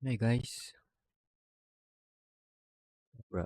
Hey guys, bro.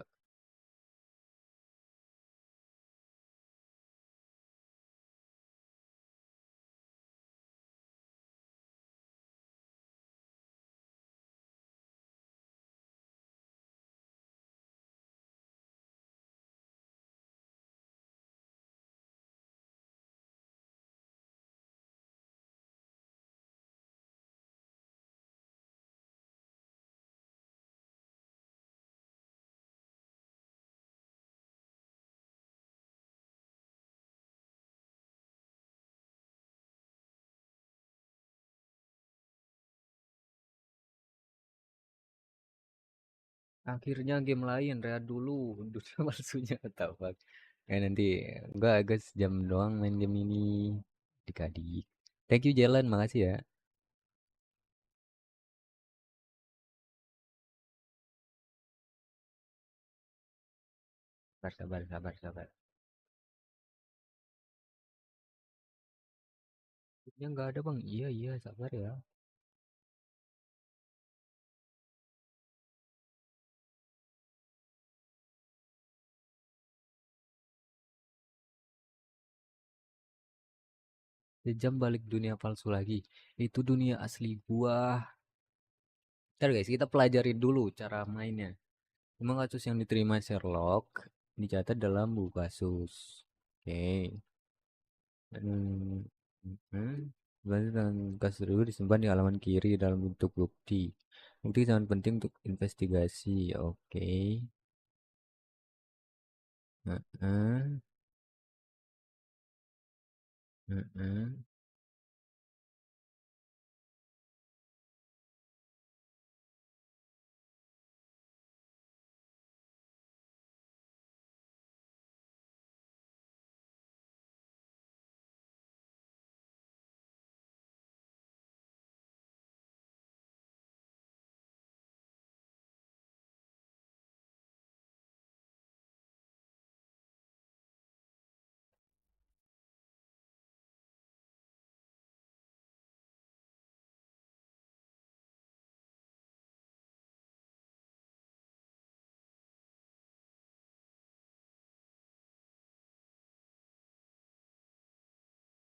Akhirnya game lain, rehat dulu. Dunia palsunya tahu bang. Nanti gua agak sejam doang main game ini. Adik-adik. Thank you Jalan, makasih ya. Sabar, sabar, sabar, sabar. Akhirnya nggak ada bang. Iya, iya, sabar ya. Sejam balik dunia palsu lagi. Itu dunia asli gua. Ntar guys, kita pelajarin dulu cara mainnya. Memang kasus yang diterima Sherlock dicatat dalam buku kasus. Oke. Hmm, hmm. Berarti dengan kasus tersebut disimpan di halaman kiri dalam bentuk bukti. Bukti sangat penting untuk investigasi. Oke. Heeh, heeh.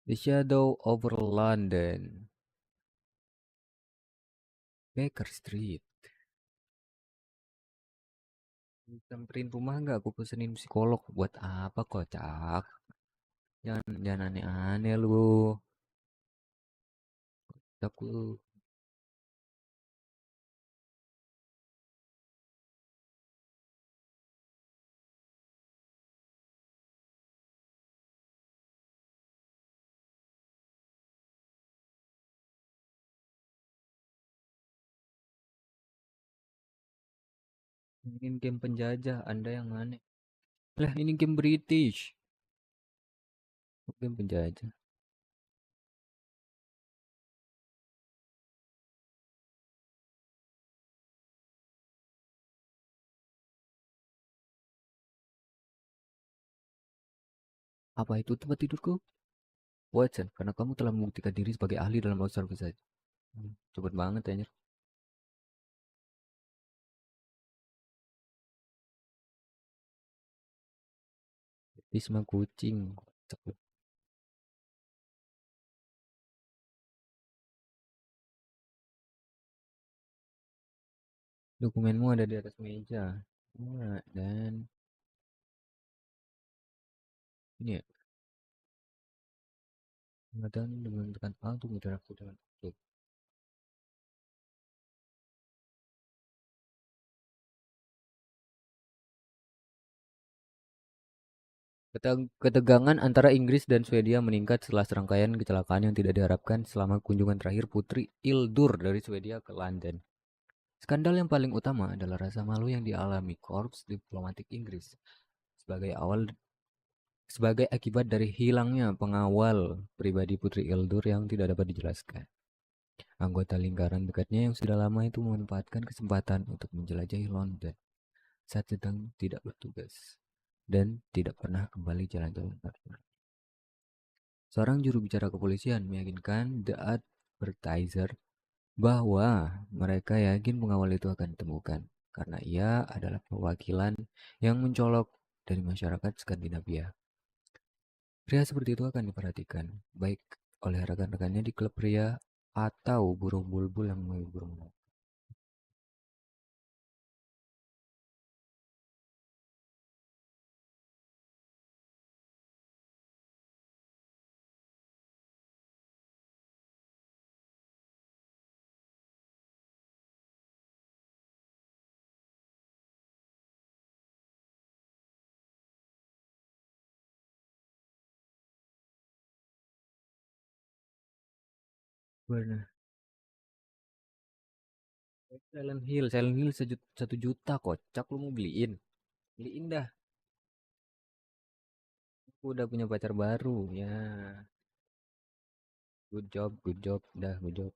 The Shadow over London. Baker Street. Samperin rumah nggak? Aku pesenin psikolog. Buat apa kocak? Jangan aneh-aneh lu. Aku ingin game penjajah. Anda yang aneh. Lah ini game British. Game penjajah. Apa itu tempat tidurku? Watson, karena kamu telah membuktikan diri sebagai ahli dalam observasi. Cepet banget ya. Risma kucing. Cepet. Dokumenmu ada di atas meja. Nah, dan ini ya, pengetahuan dengan tekan A untuk interaksi dengan objek. Ketegangan antara Inggris dan Swedia meningkat setelah serangkaian kecelakaan yang tidak diharapkan selama kunjungan terakhir Putri Ildur dari Swedia ke London. Skandal yang paling utama adalah rasa malu yang dialami Korps Diplomatik Inggris sebagai akibat dari hilangnya pengawal pribadi Putri Ildur yang tidak dapat dijelaskan. Anggota lingkaran dekatnya yang sudah lama itu memanfaatkan kesempatan untuk menjelajahi London saat sedang tidak bertugas dan tidak pernah kembali jalan-jalan. Seorang juru bicara kepolisian meyakinkan The Advertiser bahwa mereka yakin pengawal itu akan ditemukan karena ia adalah perwakilan yang mencolok dari masyarakat Skandinavia. Pria seperti itu akan diperhatikan, baik oleh rekan-rekannya di klub pria atau burung bulbul yang menghibur mereka. Benar. Silent Hill 1 juta kocak lu mau beliin. Beliin dah. Aku udah punya pacar baru ya. Good job, dah good job.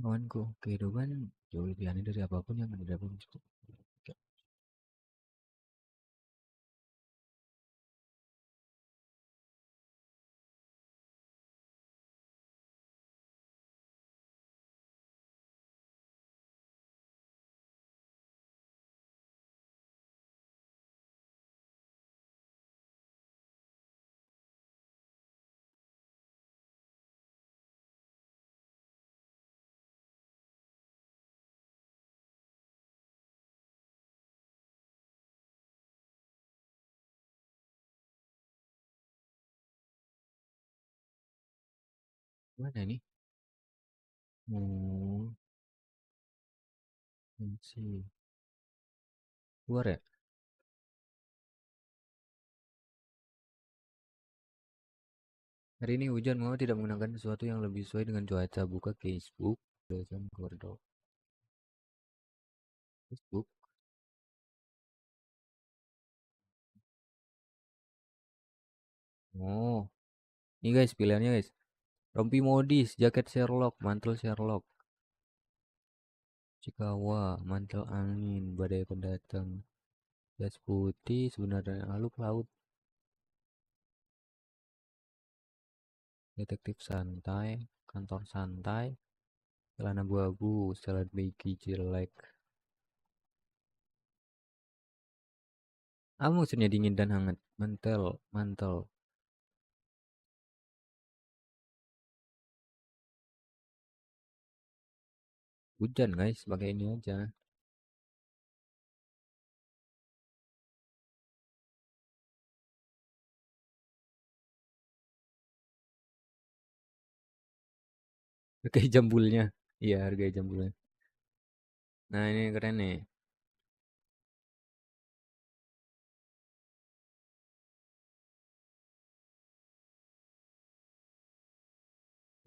Kawanku, kehidupan jauh lebih aneh dari apapun yang ada dalam hidup. Mana nih? Oh, sih. Luar ya? Hari ini hujan mau tidak menggunakan sesuatu yang lebih sesuai dengan cuaca. Buka Facebook. Jam koridor. Facebook. Oh, ini guys pilihannya guys. Rompi modis, jaket Sherlock, mantel Sherlock. Cikawa, mantel angin, badai pendatang. Jas putih, sebenarnya lalu laut. Detektif santai, kantor santai, celana abu-abu, salad baggy jelek. Apa maksudnya dingin dan hangat? Mantel, mantel. Hujan guys, pakai ini aja. Pakai jambulnya. Iya, harga jambulnya. Nah, ini keren nih.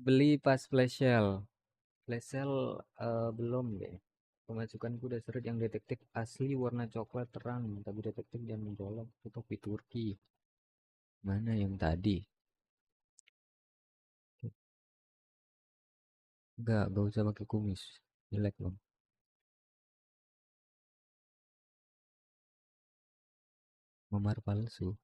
Beli pas flash sale. Flash sale belum deh. Pemasukanku udah seret yang detektif asli warna coklat terang, tapi detektif yang mencolok itu topi Turki. Mana yang tadi? Gak usah pakai kumis. Jelek loh. Memar palsu.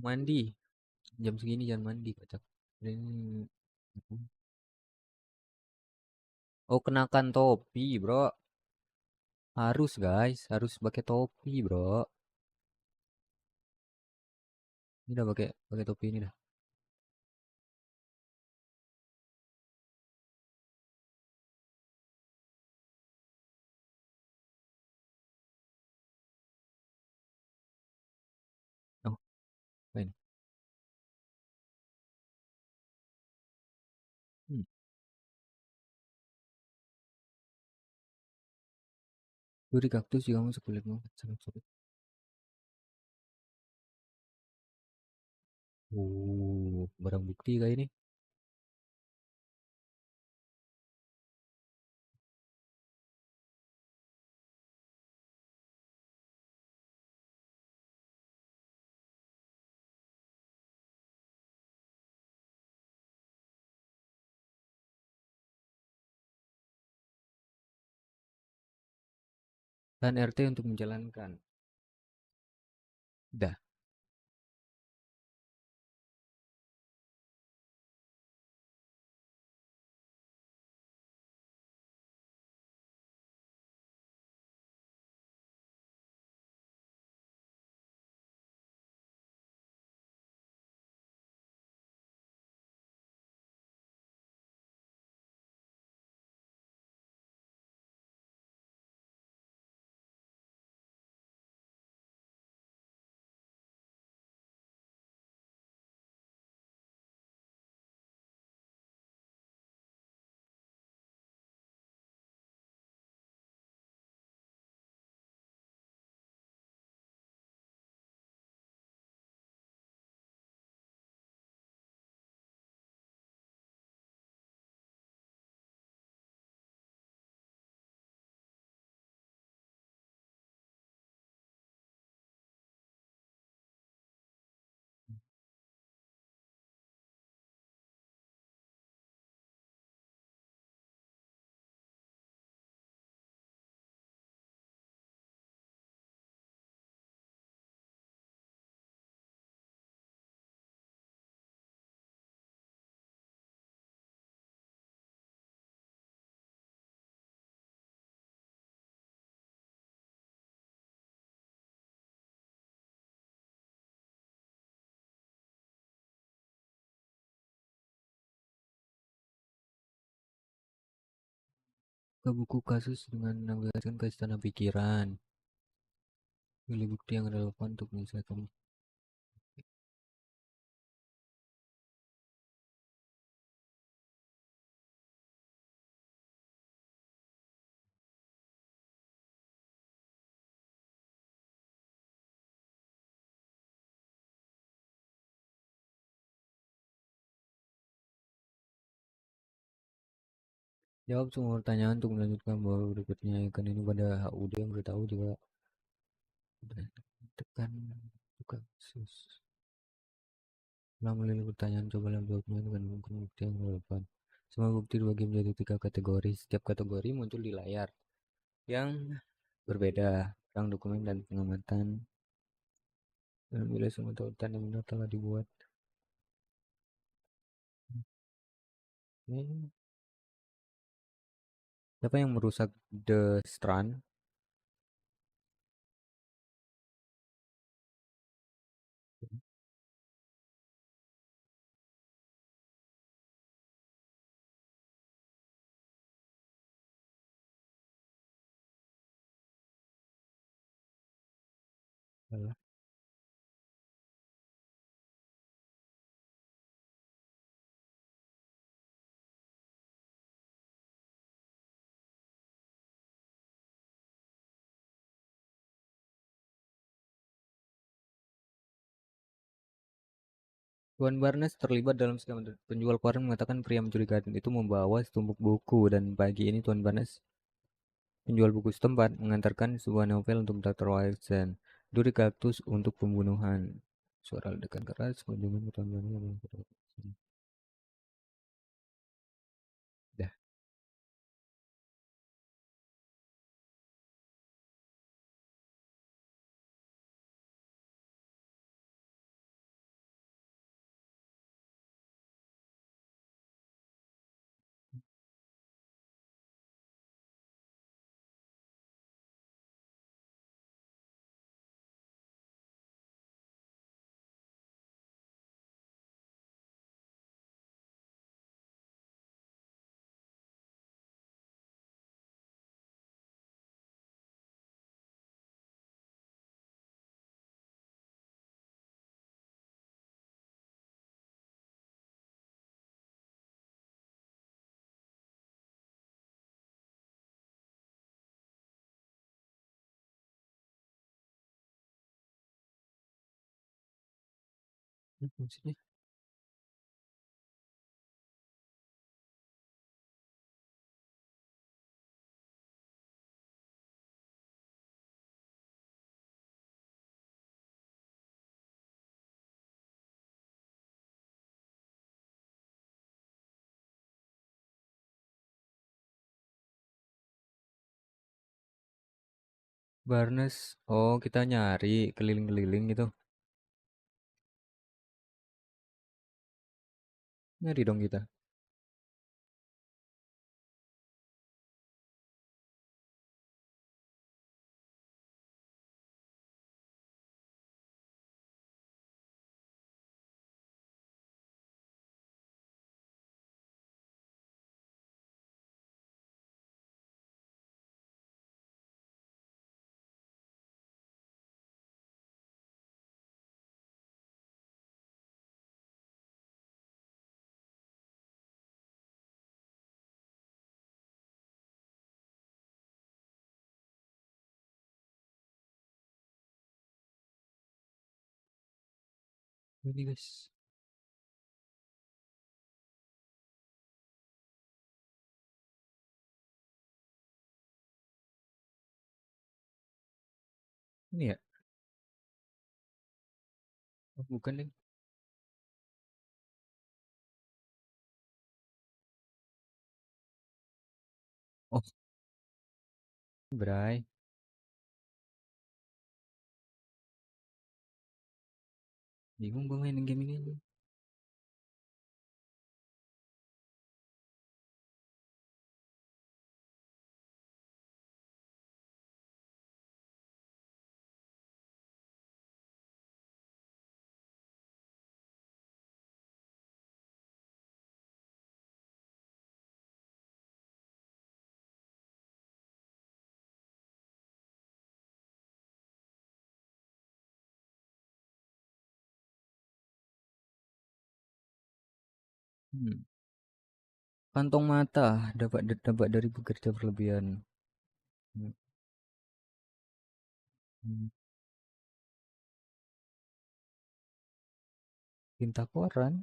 Mandi. Jam segini jangan mandi, kocak. Ini... Oh, kenakan topi, bro. Harus, guys. Harus pakai topi, bro. Ini udah pakai pakai topi ini dah. Oh, apa ini? Hmm. Duri kaktus juga masuk kulitmu. Sangat. Barang bukti kayak ini. dan RT untuk menjalankan. Dah, ke buku kasus dengan menambahkan ke istana pikiran. Pilih bukti yang relevan untuk menyelesaikan. Jawab semua pertanyaan untuk melanjutkan bahwa berikutnya kan ini pada HUD yang beritahu juga tekan buka kasus. Setelah melilih pertanyaan, cobalah menjawabnya dengan menggunakan bukti yang relevan. Semua bukti dibagi menjadi 3 kategori. Setiap kategori muncul di layar yang berbeda. Tentang dokumen dan pengamatan. Dan bila semua tautan yang benar telah dibuat. Ini, siapa yang merusak The Strand? Salah. Tuan Barnes terlibat dalam skema penjual koran mengatakan pria mencurigakan itu membawa setumpuk buku dan pagi ini Tuan Barnes penjual buku setempat mengantarkan sebuah novel untuk Dr. Watson. Duri kaktus untuk pembunuhan. Suara ledakan keras kunjungan ke Tuan Barnes. Dah. Maksudnya Barnes. Oh, kita nyari keliling-keliling gitu. Nyari dong kita. Ini guys. Ini ya? Oh, bukan deh. Oh, Bray. Bingung gue mainin game ini. Hmm. Kantong mata dapat dari bekerja berlebihan. Hmm. Hmm. Tinta koran.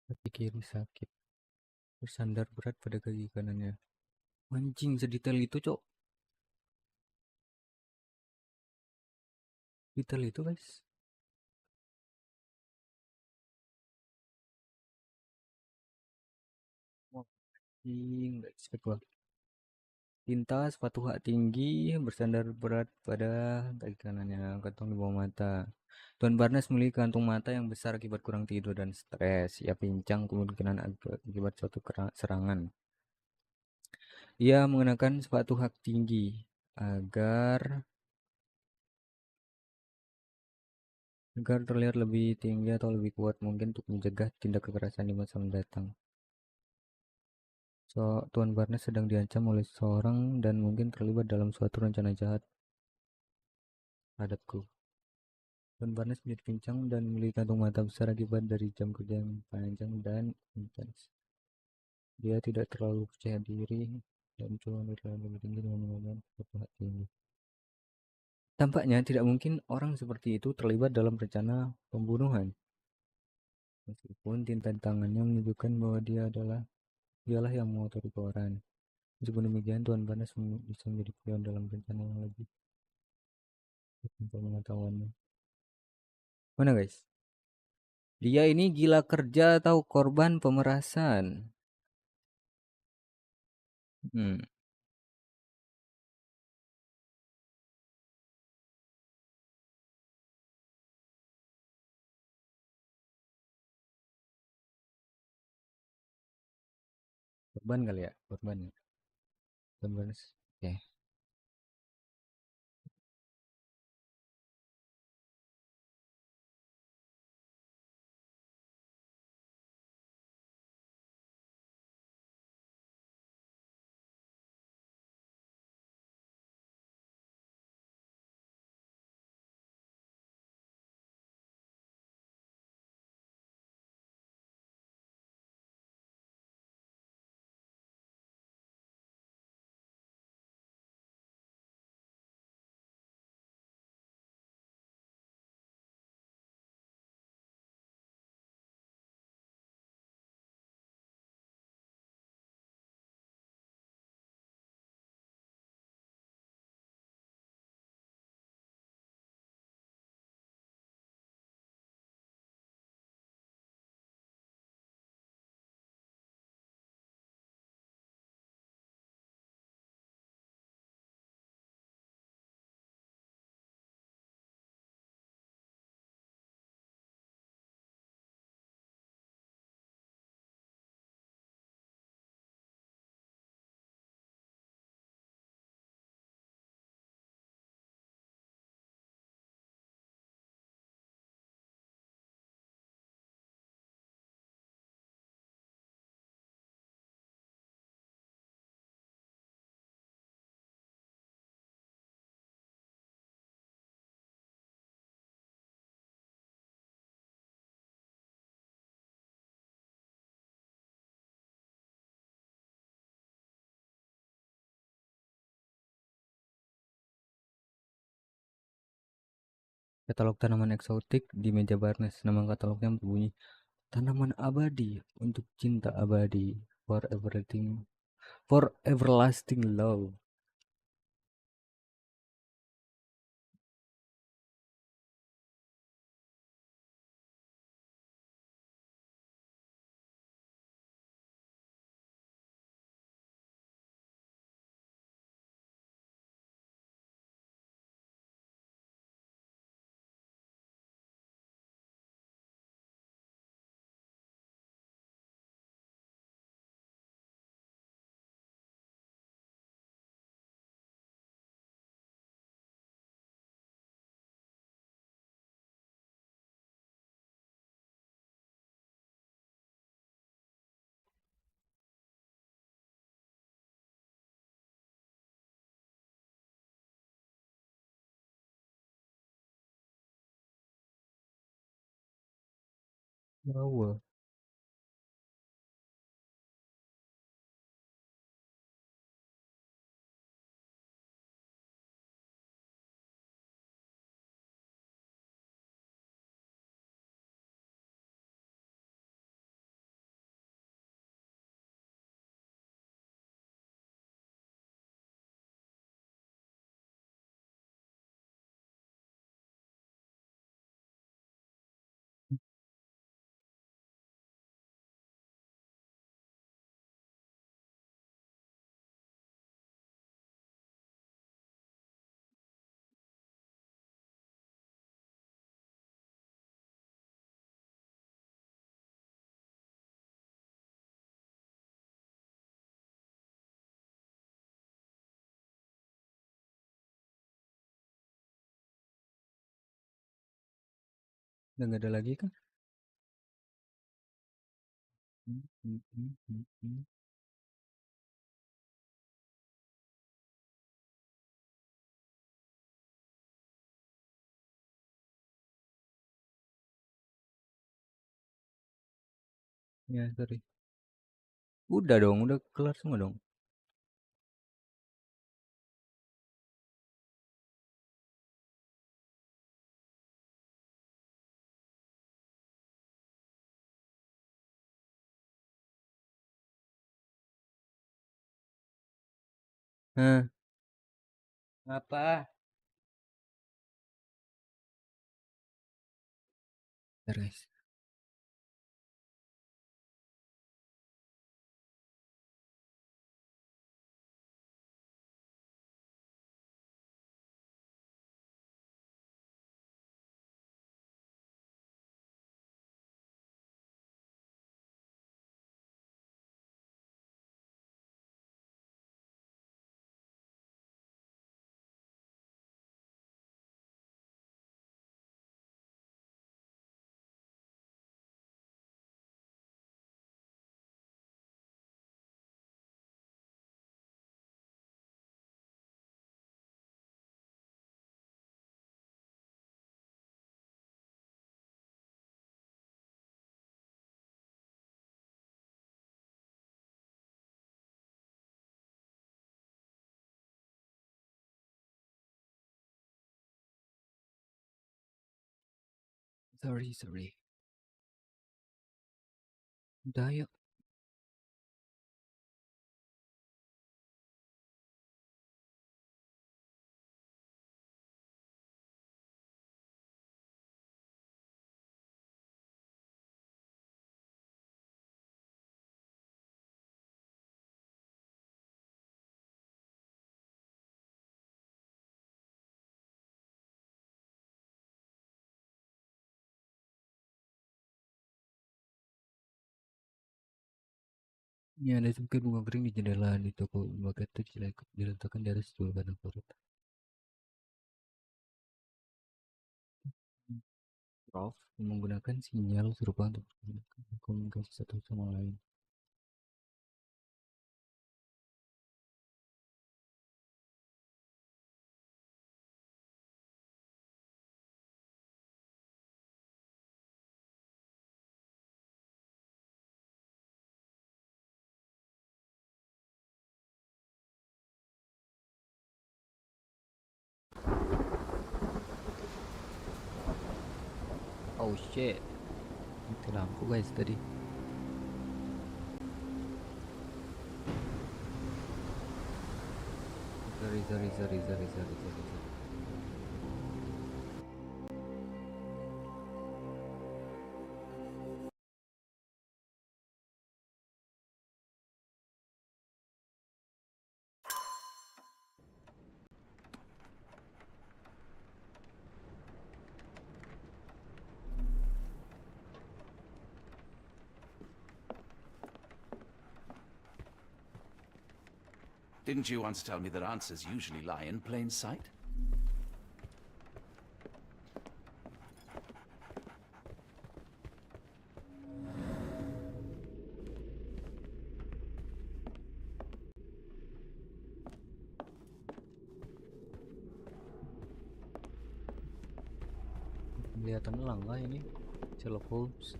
Kaki kiri sakit. Bersandar berat pada kaki kanannya. Anjing sedetail itu, Cok. Detail itu, guys. Wah, anjing, nggak expect gua. Tinta, sepatu hak tinggi, bersandar berat pada kaki kanannya, kantong di bawah mata. Tuan Barnes memiliki kantung mata yang besar akibat kurang tidur dan stres. Ia pincang kemungkinan akibat suatu serangan. Ia mengenakan sepatu hak tinggi agar agar terlihat lebih tinggi atau lebih kuat mungkin untuk mencegah tindak kekerasan di masa mendatang. So, Tuan Barnes sedang diancam oleh seseorang dan mungkin terlibat dalam suatu rencana jahat terhadapku. Tuan Barnes menjadi pincang dan memiliki kantung mata besar akibat dari jam kerja yang panjang dan intens. Dia tidak terlalu percaya diri dan cuma terlalu lebih tinggi dengan menggunakan sepatu hak tinggi. Tampaknya tidak mungkin orang seperti itu terlibat dalam rencana pembunuhan. Meskipun tinta di tangannya menunjukkan bahwa dialah yang mengotori koran. Meskipun demikian, Tuan Barnes bisa menjadi pion dalam rencana yang lebih untuk pengetahuannya. Mana guys? Dia ini gila kerja atau korban pemerasan? Hmm, korban kali ya, korban ya. Tuan Barnes. Oke. Katalog tanaman eksotik di meja Barnes. Nama katalognya berbunyi tanaman abadi untuk cinta abadi. For everything, for everlasting love. Wow. Udah nggak ada lagi kan? Hmm, hmm, hmm, hmm, hmm. Ya, sorry. Udah dong, udah kelar semua dong. Hah, apa? Bentar, guys. Sorry, sorry. Udah yuk. Ini ada bukit bunga kering di jendela di toko lembaga itu diletakkan di atas dua batang korek. Prof menggunakan sinyal serupa untuk komunikasi satu sama lain. Oh shit. Mati lampu guys tadi. Sorry. Didn't you once tell me that answers usually lie in plain sight? Kelihatan elang lah ini Sherlock Holmes.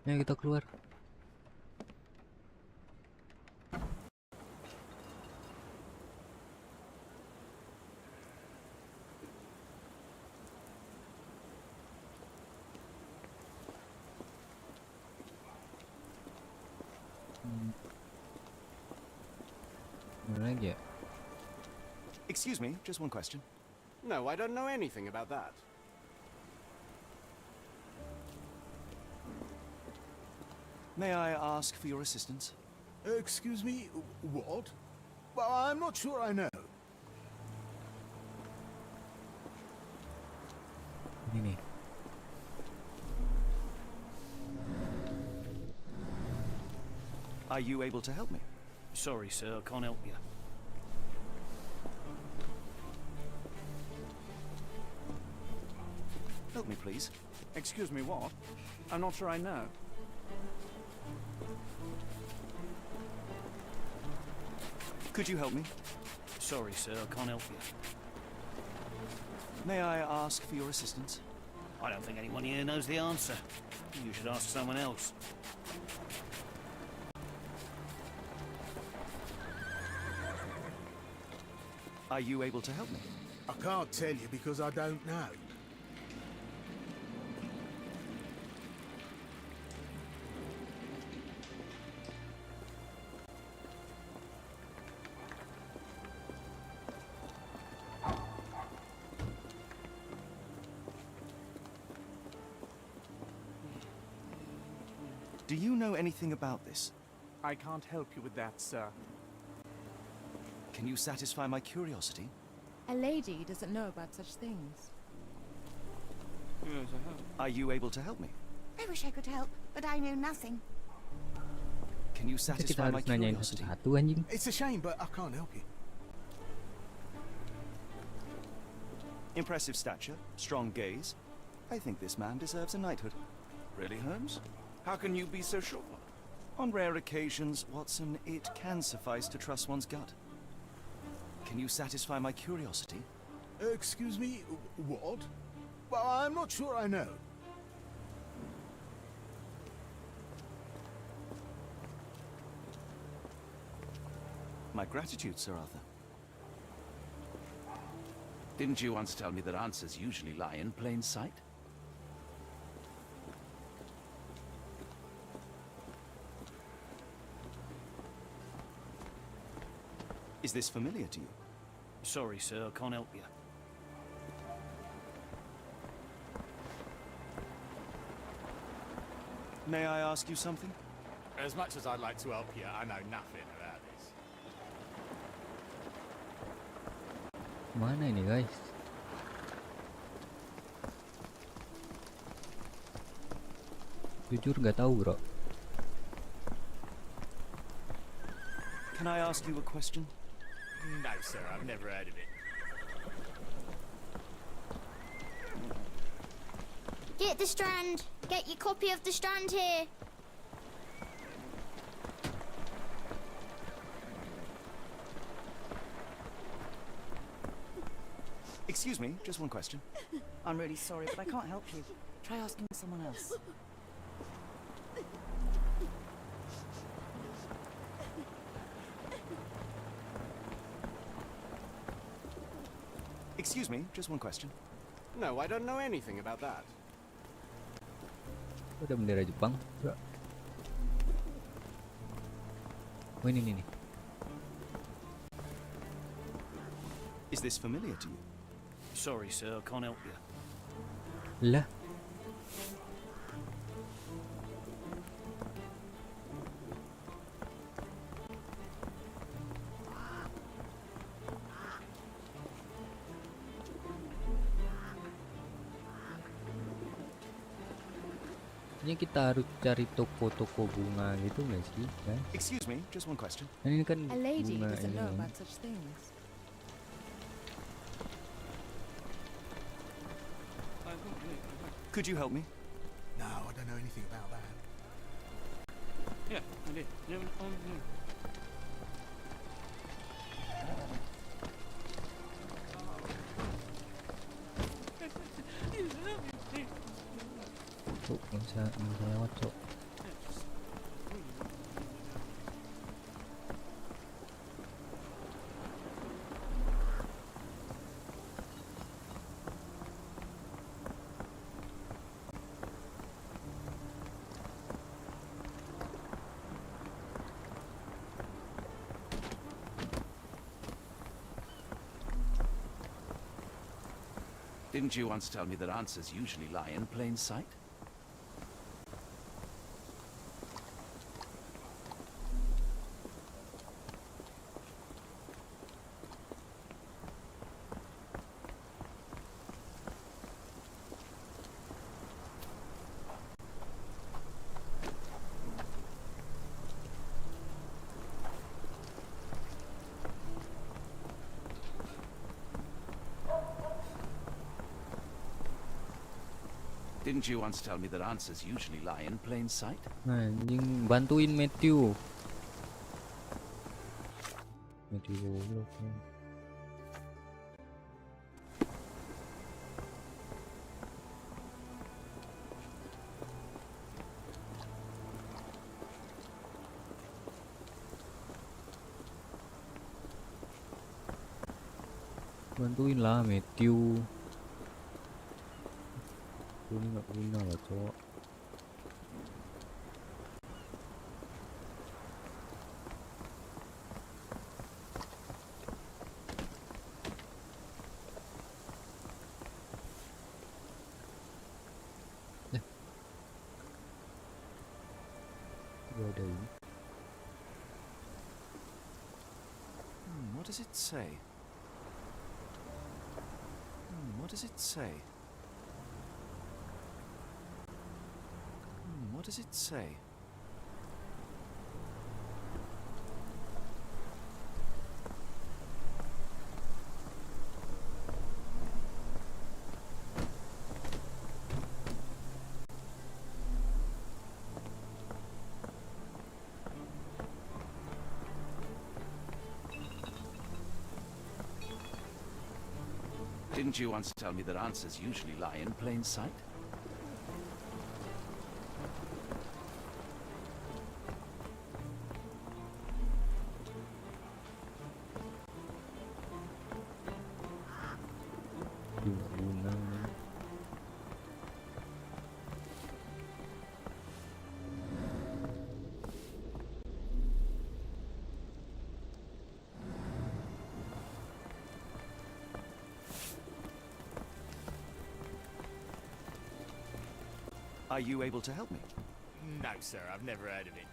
Ayo kita keluar. Mana lagi ya? Excuse me, just one question. No, I don't know anything about that. May I ask for your assistance? Excuse me, what? Well, I'm not sure I know. Ini nih. Are you able to help me? Sorry, sir, I can't help you. Help me, please. Excuse me, what? I'm not sure I know. Could you help me? Sorry, sir, I can't help you. May I ask for your assistance? I don't think anyone here knows the answer. You should ask someone else. Are you able to help me? I can't tell you because I don't know. Do you know anything about this? I can't help you with that, sir. Can you satisfy my curiosity? A lady doesn't know about such things. Yes, I have. Are you able to help me? I wish I could help, but I know nothing. Can you Kita satisfy my harus nanyain curiosity? satu-satu anjing. It's a shame, but I can't help you. Impressive stature, strong gaze. I think this man deserves a knighthood. Really, Holmes? How can you be so sure? On rare occasions, Watson, it can suffice to trust one's gut. Can you satisfy my curiosity? Excuse me, what? Well, I'm not sure I know. My gratitude, Sir Arthur. Didn't you once tell me that answers usually lie in plain sight? Is this familiar to you? Sorry, sir, I can't help you. May I ask you something? As much as I'd like to help you, I know nothing about this. Mana ini guys? Jujur nggak tahu bro. Can I ask you a question? No, sir, I've never heard of it. Get the Strand. Get your copy of the Strand here. Excuse me, just one question. I'm really sorry, but I can't help you. Try asking someone else. Excuse me, just one question. No, I don't know anything about that. Ada bendera Jepang. Oh ini nih. Is this familiar to you? Sorry, sir, I can't help you. Lah. Ini kita harus cari toko-toko bunga gitu nggak sih, guys? Excuse me, just one question. Kan ini kan A lady bunga doesn't ini know kan. about such things. Could you help me? No, I don't know anything about that. Yeah, I did. No, no. Cuk, nggak bisa lewat, cuk. Didn't you once tell me that answers usually lie in plain sight? Didn't you once tell me that answers usually lie in plain sight? Nah, anjing, bantuin Matthew. Matthew goblok. Bantuin lah Matthew. Ini nggak guna lah cowok. Gak ada ini. What does it say? What does it say? What does it say? Didn't you once tell me that answers usually lie in plain sight? Guna. Are you able to help me? No, sir, I've never heard of it.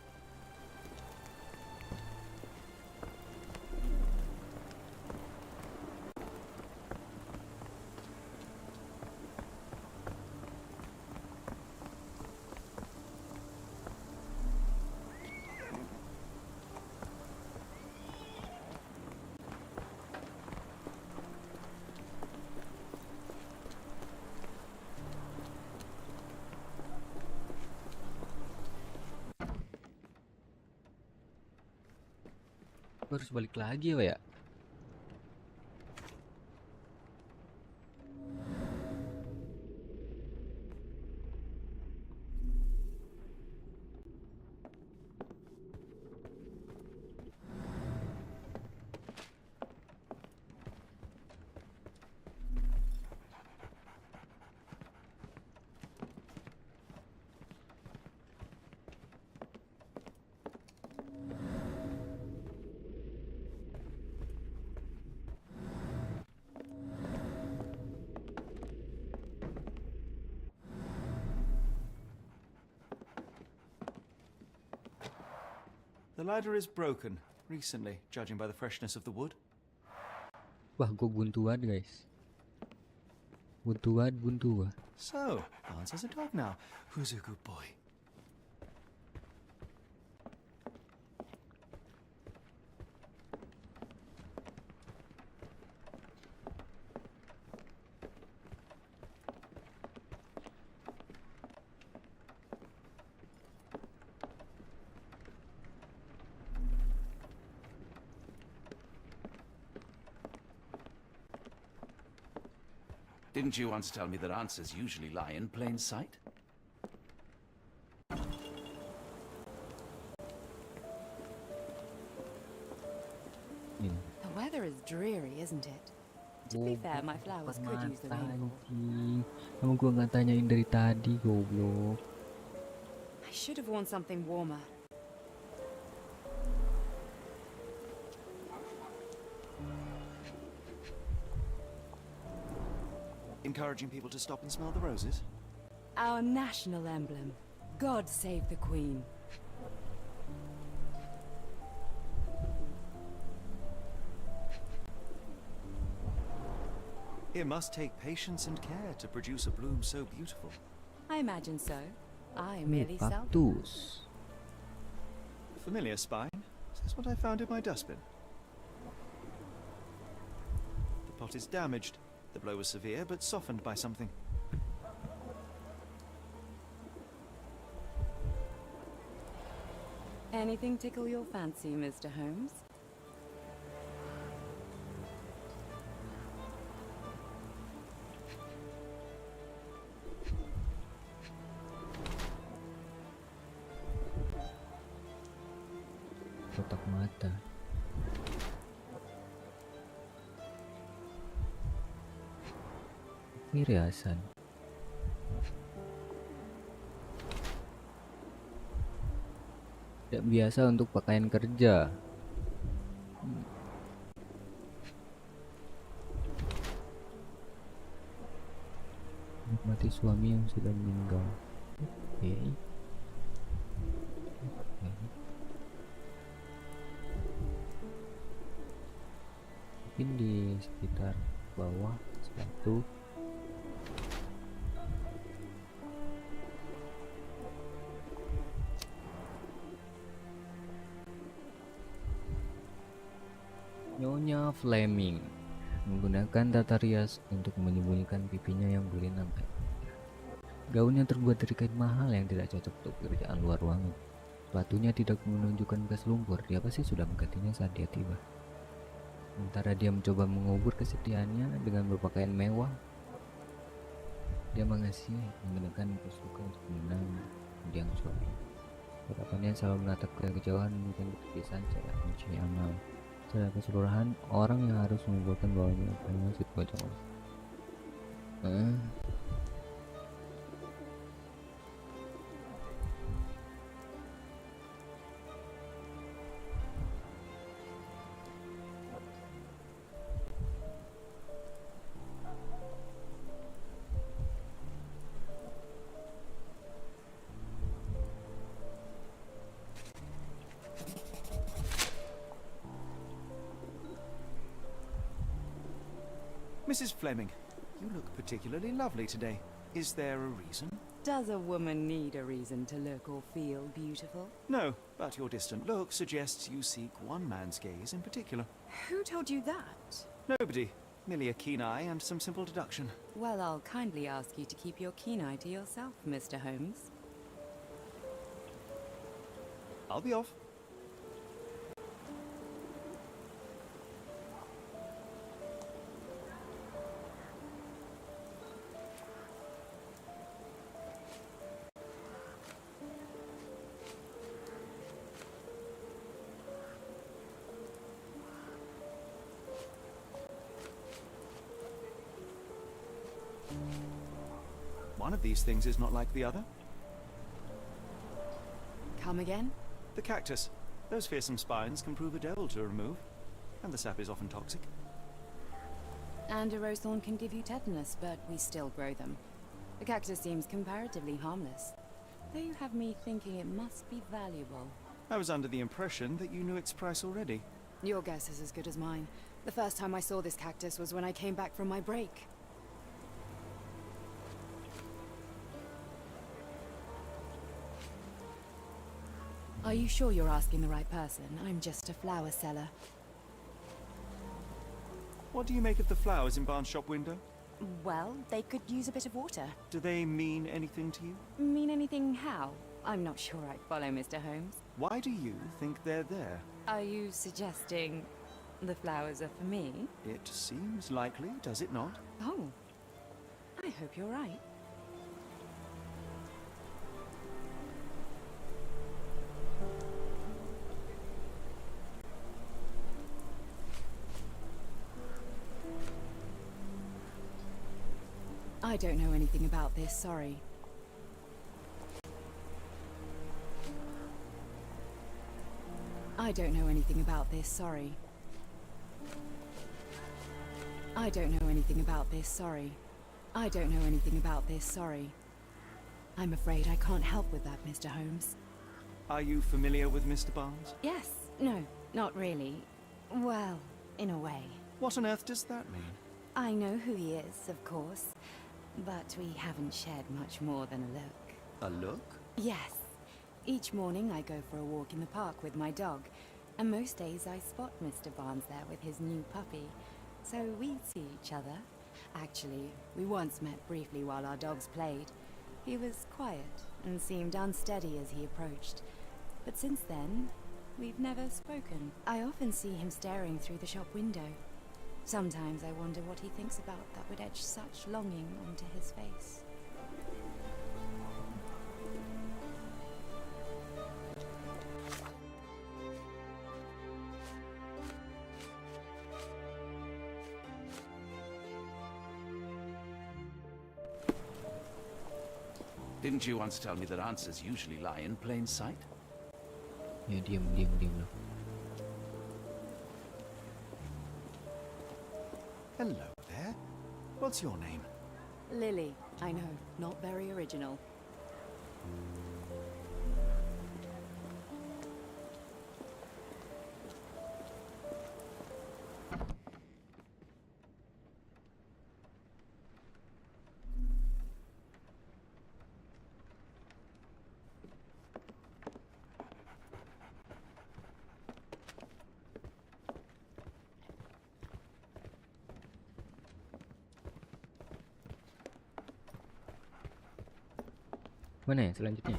Gua harus balik lagi ya. The ladder is broken recently, judging by the freshness of the wood. Wah, gue buntu banget guys. Buntu banget, buntu. So, Barnes has a dog now. Who's a good boy? Didn't you once tell me that answers usually lie in plain sight? Ini. The weather is dreary, isn't it? To be fair, my flowers could use the rainfall. Anjing. Kamu gua nggak tanyain dari tadi, goblok. I should have worn something warmer. Encouraging people to stop and smell the roses? Our national emblem. God save the Queen. It must take patience and care to produce a bloom so beautiful. I imagine so. I Ini merely sell them. kaktus. Familiar spine? Is this what I found in my dustbin? The pot is damaged. The blow was severe, but softened by something. Anything tickle your fancy, Mr. Holmes? Kotak mata. Ini riasan. Tidak biasa untuk pakaian kerja. Mati suami yang sudah meninggal. Oke. Oke. Mungkin di sekitar bawah satu. Nyonya Fleming menggunakan tata rias untuk menyembunyikan pipinya yang berlinang. Gaunnya terbuat dari kain mahal yang tidak cocok untuk pekerjaan luar ruangan. Sepatunya tidak menunjukkan bekas lumpur. Dia pasti sudah menggantinya saat dia tiba. Sementara dia mencoba mengubur kesedihannya dengan berpakaian mewah, dia menggunakan suka untuk menang mendiang suami. Harapannya selalu menatap ke kejauhan bukan kebiasaan cara kunci amal. Secara keseluruhan, orang yang harus mengumpulkan bahwanya masih pocong. Mrs. Fleming, you look particularly lovely today. Is there a reason? Does a woman need a reason to look or feel beautiful? No, but your distant look suggests you seek one man's gaze in particular. Who told you that? Nobody. Merely a keen eye and some simple deduction. Well, I'll kindly ask you to keep your keen eye to yourself, Mr. Holmes. I'll be off. One of these things is not like the other. Come again? The cactus. Those fearsome spines can prove a devil to remove, and the sap is often toxic. And a rose thorn can give you tetanus, but we still grow them. The cactus seems comparatively harmless, though you have me thinking it must be valuable. I was under the impression that you knew its price already. Your guess is as good as mine. The first time I saw this cactus was when I came back from my break. Are you sure you're asking the right person? I'm just a flower seller. What do you make of the flowers in Barnes' shop window? Well, they could use a bit of water. Do they mean anything to you? Mean anything how? I'm not sure I follow, Mr. Holmes. Why do you think they're there? Are you suggesting the flowers are for me? It seems likely, does it not? Oh, I hope you're right. I don't know anything about this, sorry. I don't know anything about this, sorry. I don't know anything about this, sorry. I don't know anything about this, sorry. I'm afraid I can't help with that, Mr. Holmes. Are you familiar with Mr. Barnes? Yes, no, not really. Well, in a way. What on earth does that mean? I know who he is, of course, but we haven't shared much more than a look. A look? Yes. Each morning I go for a walk in the park with my dog, and most days I spot Mr. Barnes there with his new puppy, so we see each other. Actually, we once met briefly while our dogs played. He was quiet and seemed unsteady as he approached, but since then, we've never spoken. I often see him staring through the shop window. Sometimes I wonder what he thinks about that would etch such longing onto his face. Didn't you once tell me that answers usually lie in plain sight? Ya diam lah. Hello there. What's your name? Lily, I know, not very original. Mana ya selanjutnya?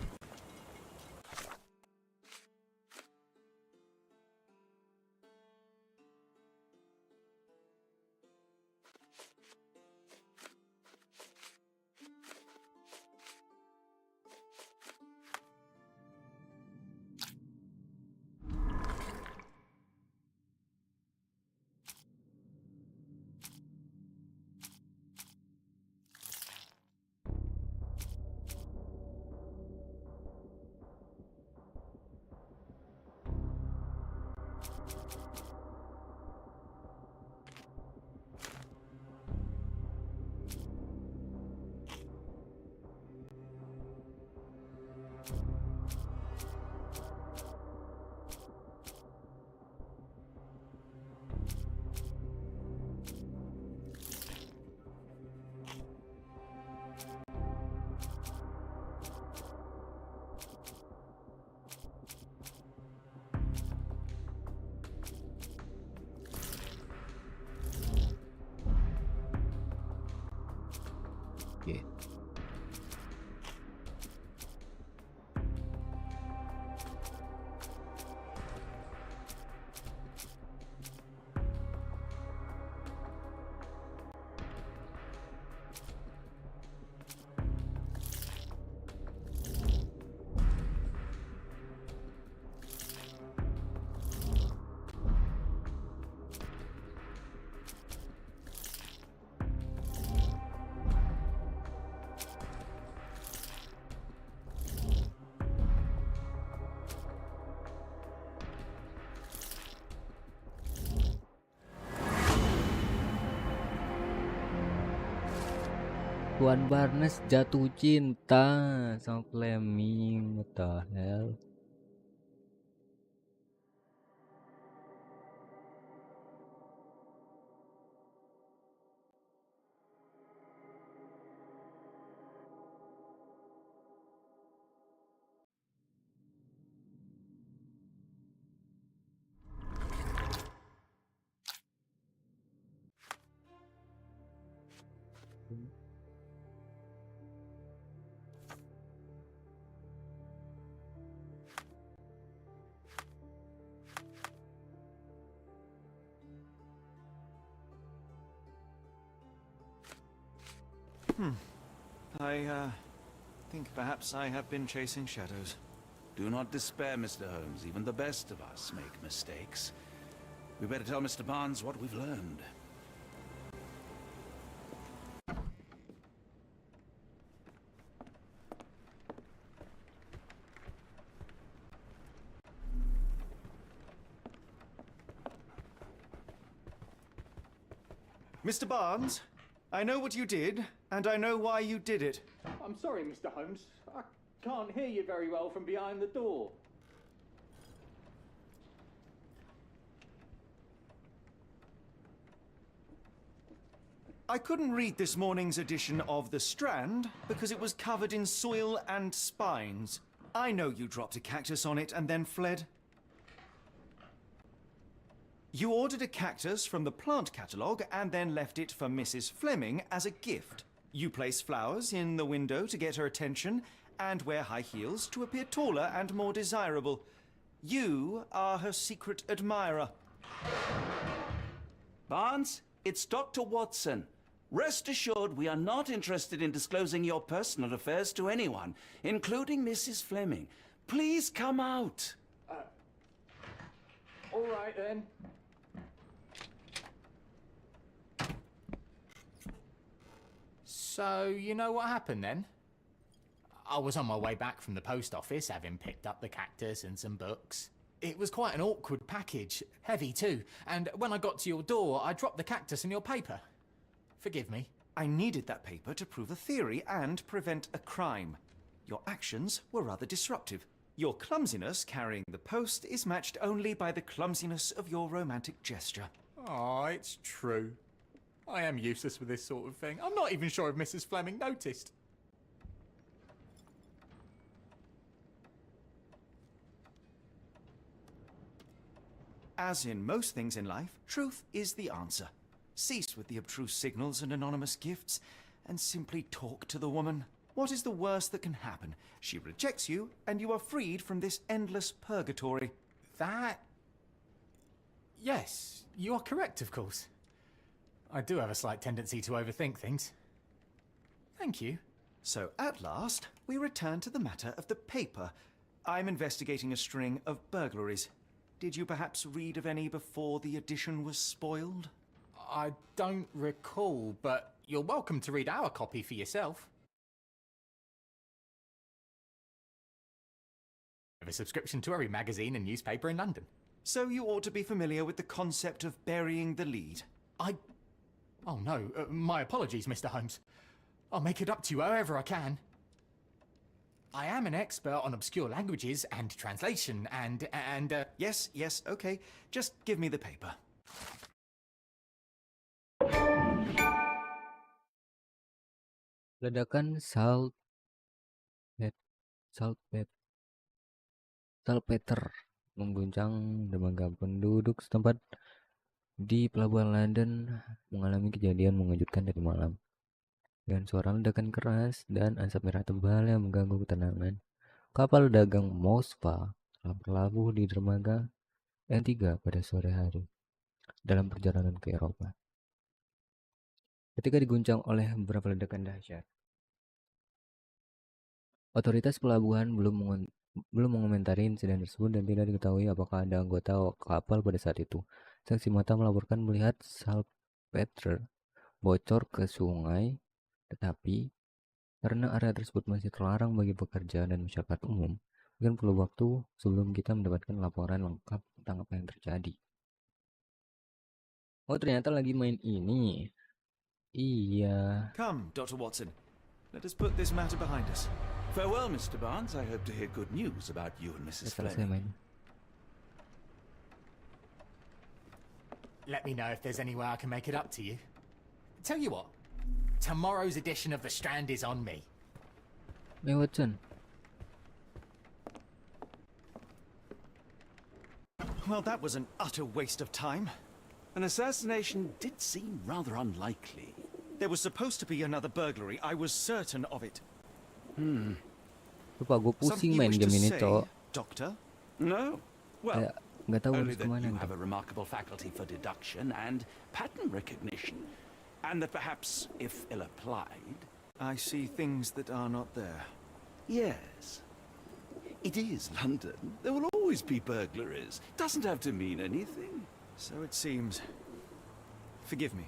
Oke. Tuan Barnes jatuh cinta sama Fleming, what the hell? I think perhaps I have been chasing shadows. Do not despair, Mr. Holmes. Even the best of us make mistakes. We better tell Mr. Barnes what we've learned. Mr. Barnes, I know what you did, and I know why you did it. I'm sorry, Mr. Holmes. I can't hear you very well from behind the door. I couldn't read this morning's edition of The Strand because it was covered in soil and spines. I know you dropped a cactus on it and then fled. You ordered a cactus from the plant catalogue and then left it for Mrs. Fleming as a gift. You place flowers in the window to get her attention and wear high heels to appear taller and more desirable. You are her secret admirer. Barnes, it's Dr. Watson. Rest assured we are not interested in disclosing your personal affairs to anyone, including Mrs. Fleming. Please come out. All right, then. So, you know what happened then? I was on my way back from the post office, having picked up the cactus and some books. It was quite an awkward package, heavy too, and when I got to your door, I dropped the cactus in your paper. Forgive me. I needed that paper to prove a theory and prevent a crime. Your actions were rather disruptive. Your clumsiness carrying the post is matched only by the clumsiness of your romantic gesture. Oh, it's true. I am useless with this sort of thing. I'm not even sure if Mrs. Fleming noticed. As in most things in life, truth is the answer. Cease with the abstruse signals and anonymous gifts, and simply talk to the woman. What is the worst that can happen? She rejects you, and you are freed from this endless purgatory. That... Yes, you are correct, of course. I do have a slight tendency to overthink things. Thank you. So, at last, we return to the matter of the paper. I'm investigating a string of burglaries. Did you perhaps read of any before the edition was spoiled? I don't recall, but you're welcome to read our copy for yourself. I have a subscription to every magazine and newspaper in London. So you ought to be familiar with the concept of burying the lead. Oh no, my apologies, Mr. Holmes. I'll make it up to you however I can. I am an expert on obscure languages and translation and Yes, okay. Just give me the paper. Ledakan salpeter mengguncang dermaga penduduk setempat di pelabuhan London, mengalami kejadian mengejutkan tadi malam. Dengan suara ledakan keras dan asap merah tebal yang mengganggu ketenangan, kapal dagang Moskva telah berlabuh di dermaga yang 3 pada sore hari dalam perjalanan ke Eropa. Ketika diguncang oleh beberapa ledakan dahsyat, otoritas pelabuhan belum mengomentari insiden tersebut dan tidak diketahui apakah ada anggota kapal pada saat itu. Saksi mata melaporkan melihat salpeter bocor ke sungai, tetapi karena area tersebut masih terlarang bagi pekerja dan masyarakat umum, mungkin perlu waktu sebelum kita mendapatkan laporan lengkap tentang apa yang terjadi. Oh, ternyata lagi main ini. Iya. Come, Dr. Watson. Let us put this matter behind us. Farewell, Mr. Barnes. I hope to hear good news about you and Mrs. Selesai Fleming. main. let me know if there's any way I can make it up to you. Tell you what, tomorrow's edition of The Strand is on me. Hey, Watson. Well, that was an utter waste of time. An assassination did seem rather unlikely. There was supposed to be another burglary. I was certain of it. Lupa, gue pusing Something you main wish game to ini, say, Cok. Doctor? No. Well, Kayak nggak tahu only harus that kemana. you have a remarkable faculty for deduction and pattern recognition. And that perhaps, if ill applied, I see things that are not there. Yes. It is London. There will always be burglaries. Doesn't have to mean anything. So it seems. Forgive me.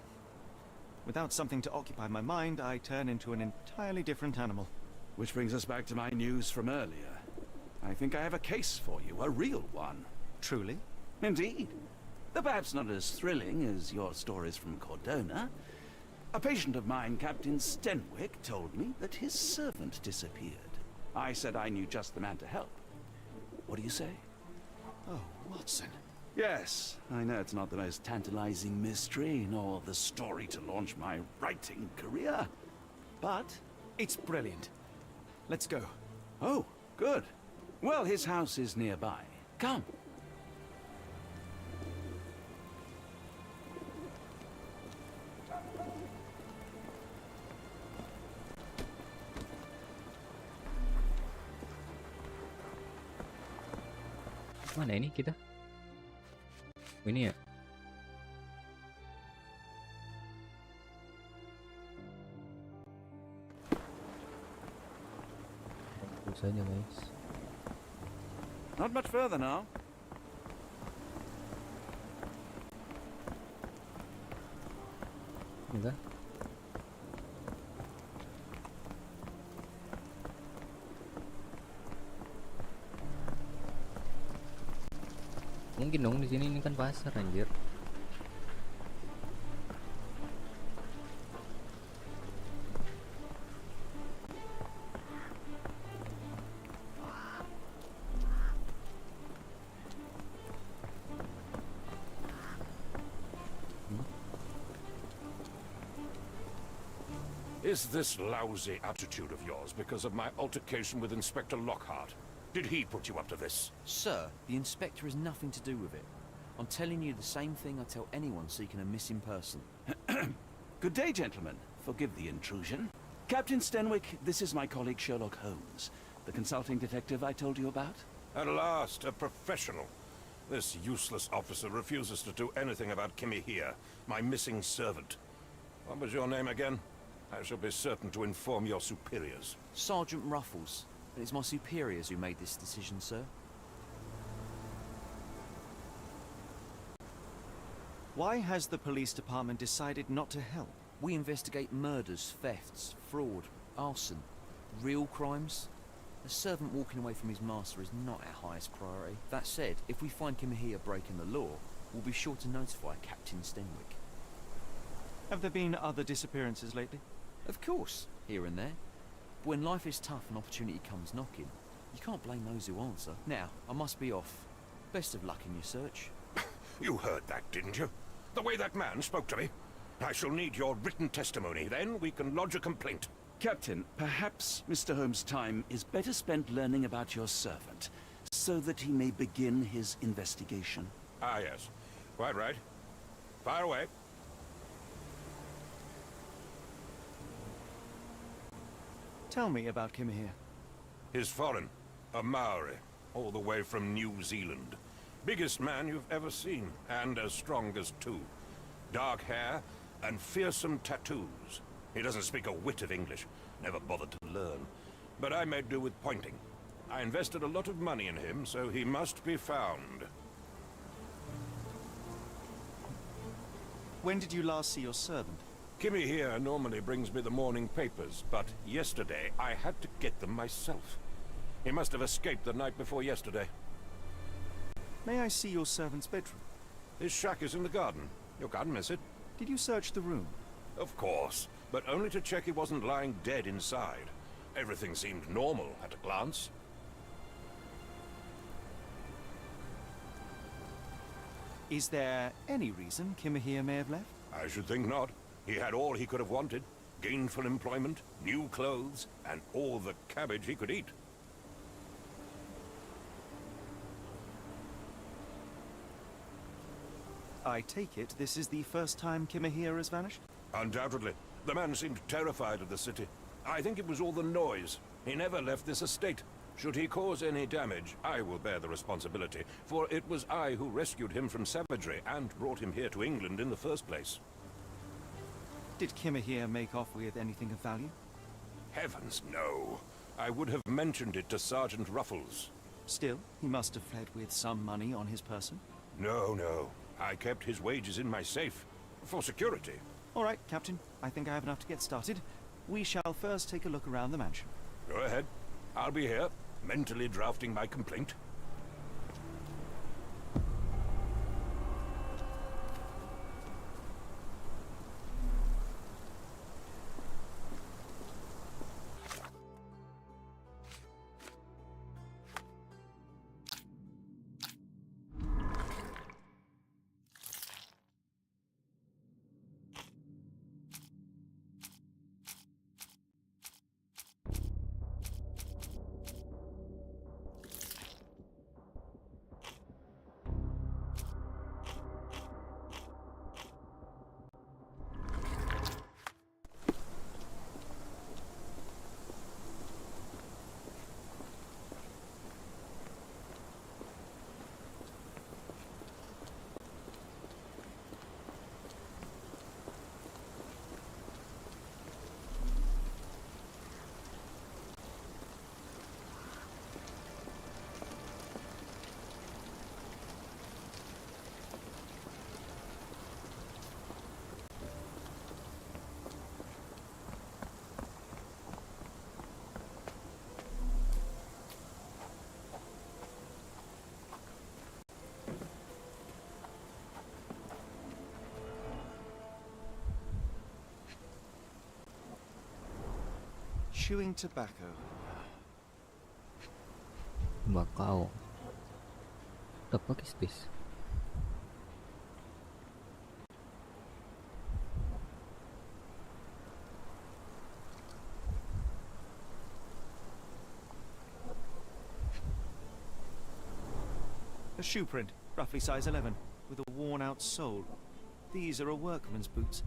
Without something to occupy my mind, I turn into an entirely different animal. Which brings us back to my news from earlier. I think I have a case for you, a real one. Truly? Indeed. Though perhaps not as thrilling as your stories from Cordona. A patient of mine, Captain Stenwick, told me that his servant disappeared. I said I knew just the man to help. What do you say? Oh, Watson. Yes, I know it's not the most tantalizing mystery, nor the story to launch my writing career. But It's brilliant. Let's go. oh, good. Well, his house is nearby. Come. Mana ini kita? Oh, ini ya? Terus saja guys. Not much further now. Enggak? Mungkin dong di sini, ini kan pasar anjir. Is this lousy attitude of yours because of my altercation with Inspector Lockhart? Did he put you up to this? Sir, the inspector has nothing to do with it. I'm telling you the same thing I tell anyone seeking a missing person. Good day, gentlemen. Forgive the intrusion. Captain Stenwick, this is my colleague Sherlock Holmes, the consulting detective I told you about. At last, a professional. This useless officer refuses to do anything about Kimmy here, my missing servant. What was your name again? I shall be certain to inform your superiors. Sergeant Ruffles. And it's my superiors who made this decision, sir. Why has the police department decided not to help? We investigate murders, thefts, fraud, arson, real crimes. A servant walking away from his master is not our highest priority. That said, if we find Kimahia breaking the law, we'll be sure to notify Captain Stenwick. Have there been other disappearances lately? Of course, here and there. But when life is tough and opportunity comes knocking, you can't blame those who answer. Now, I must be off. Best of luck in your search. You heard that, didn't you? The way that man spoke to me. I shall need your written testimony. Then we can lodge a complaint. Captain, perhaps Mr. Holmes' time is better spent learning about your servant, so that he may begin his investigation. Ah, yes. Quite right. Fire away. Tell me about Kimahir. He's foreign. A Maori. All the way from New Zealand. Biggest man you've ever seen, and as strong as two. Dark hair and fearsome tattoos. He doesn't speak a whit of English. Never bothered to learn. But I made do with pointing. I invested a lot of money in him, so he must be found. When did you last see your servant? Kimmy here normally brings me the morning papers, but yesterday I had to get them myself. He must have escaped the night before yesterday. May I see your servant's bedroom? His shack is in the garden. You can't miss it. Did you search the room? Of course, but only to check he wasn't lying dead inside. Everything seemed normal at a glance. Is there any reason Kimahir may have left? I should think not. He had all he could have wanted. Gainful employment, new clothes, and all the cabbage he could eat. I take it this is the first time Kimahir has vanished? Undoubtedly. The man seemed terrified of the city. I think it was all the noise. He never left this estate. Should he cause any damage, I will bear the responsibility, for it was I who rescued him from savagery and brought him here to England in the first place. Did Kimahir make off with anything of value? Heavens, no. I would have mentioned it to Sergeant Ruffles. Still, he must have fled with some money on his person. No, no. I kept his wages in my safe. For security. All right, Captain. I think I have enough to get started. We shall first take a look around the mansion. Go ahead. I'll be here, mentally drafting my complaint. Chewing tobacco. Bakau. The fuck is this? A shoe print, roughly size 11, with a worn-out sole. These are a workman's boots.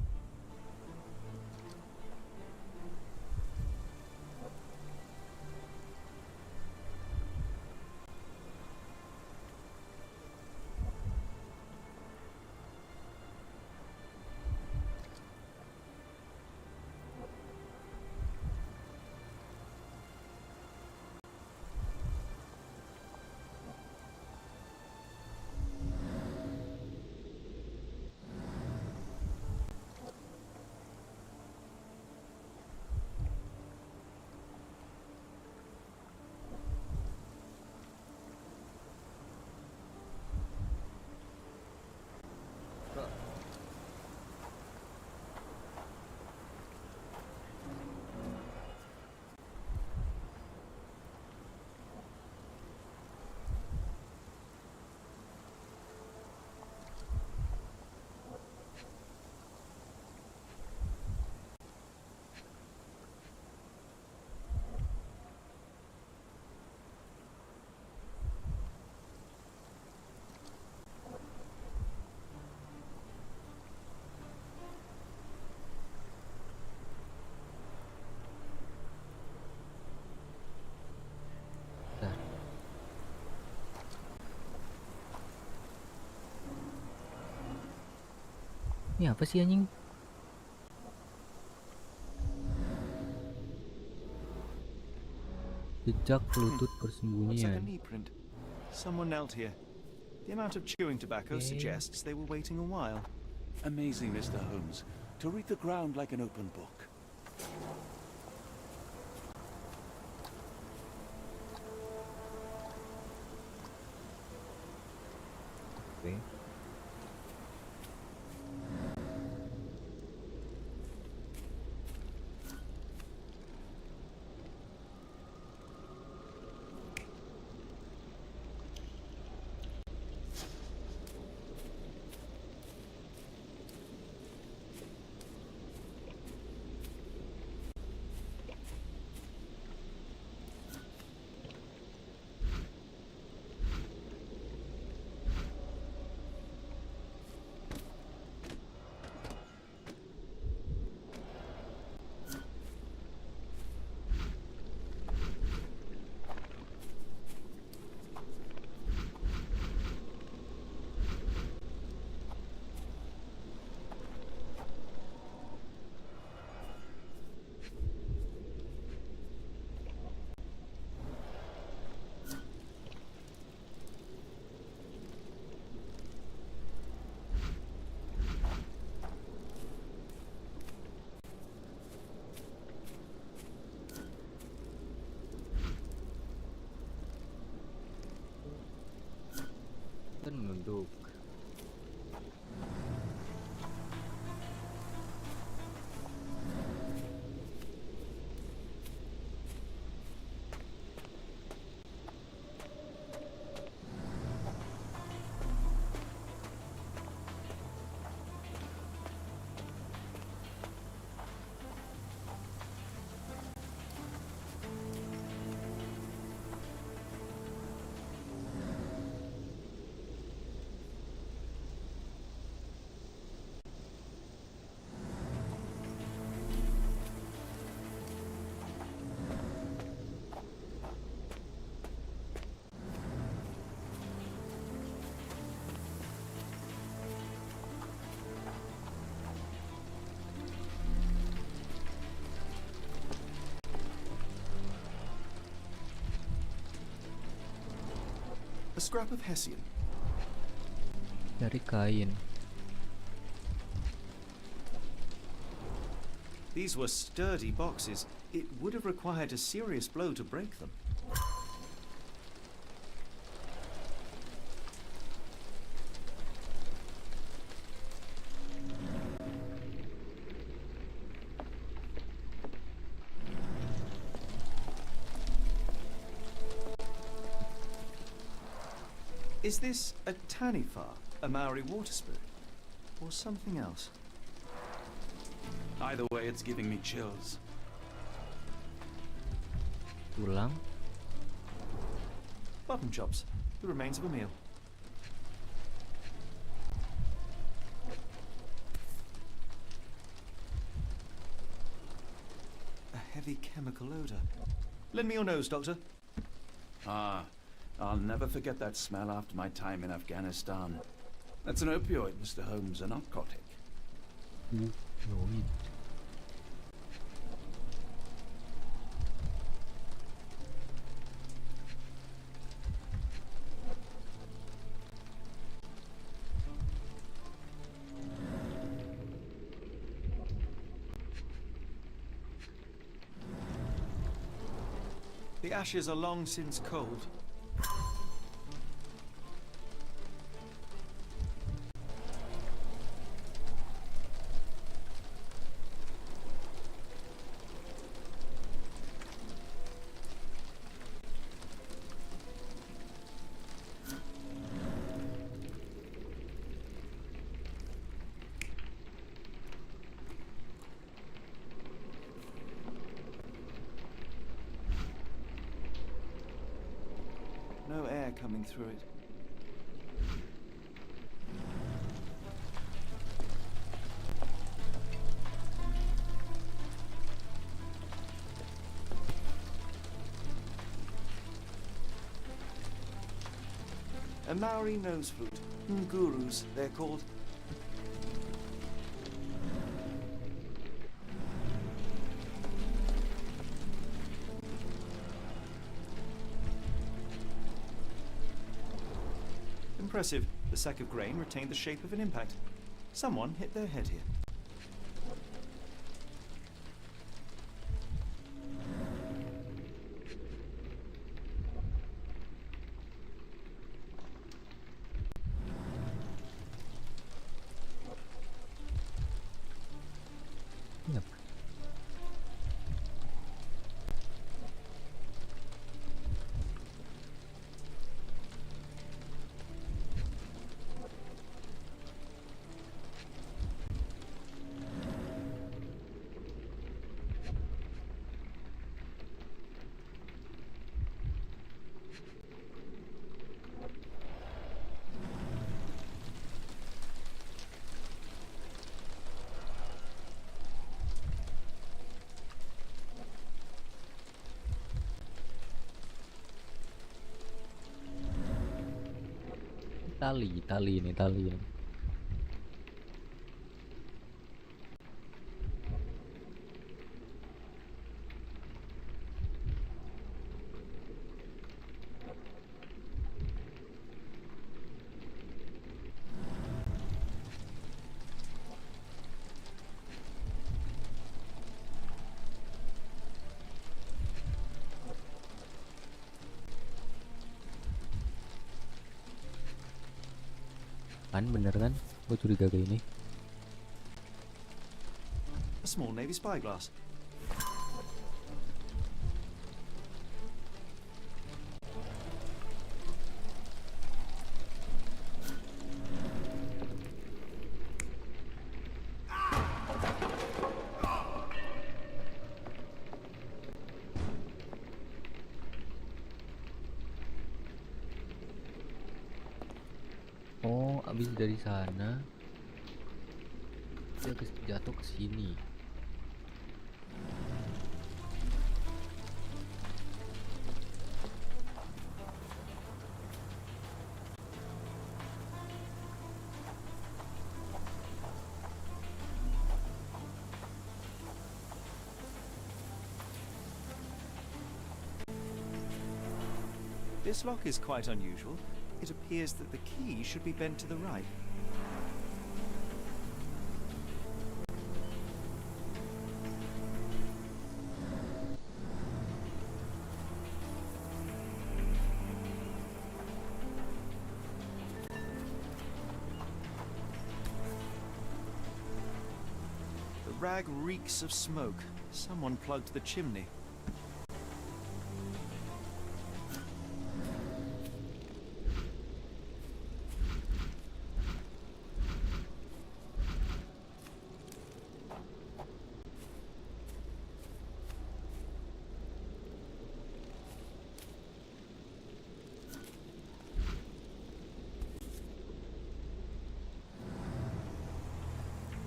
Ini apa sih anjing? Jejak lutut Looks like a persembunyian. knee print. Someone knelt here. The amount of chewing tobacco suggests they were waiting a while. Amazing, Mr. Holmes. To read the ground like an open book. Oke. masuk. A scrap of Hessian. Dari kain. These were sturdy boxes. It would have required a serious blow to break them. Is this a taniwha, a Maori water spirit, or something else? Either way, it's giving me chills. Tulang. Mutton chops, the remains of a meal. A heavy chemical odor. Lend me your nose, Doctor. Ah, I'll never forget that smell after my time in Afghanistan. That's an opioid, Mr. Holmes, a narcotic. Opioid. The ashes are long since cold. No air coming through it. A Maori nose flute. Ngurus, they're called. Impressive. The sack of grain retained the shape of an impact. Someone hit their head here. Yep. Tali ini tali. Kan bener kan? Gue curiga kayak ini. A small navy spyglass. Oh, abis dari sana dia jatuh ke sini. This lock is quite unusual. It appears that the key should be bent to the right. The rag reeks of smoke. Someone plugged the chimney.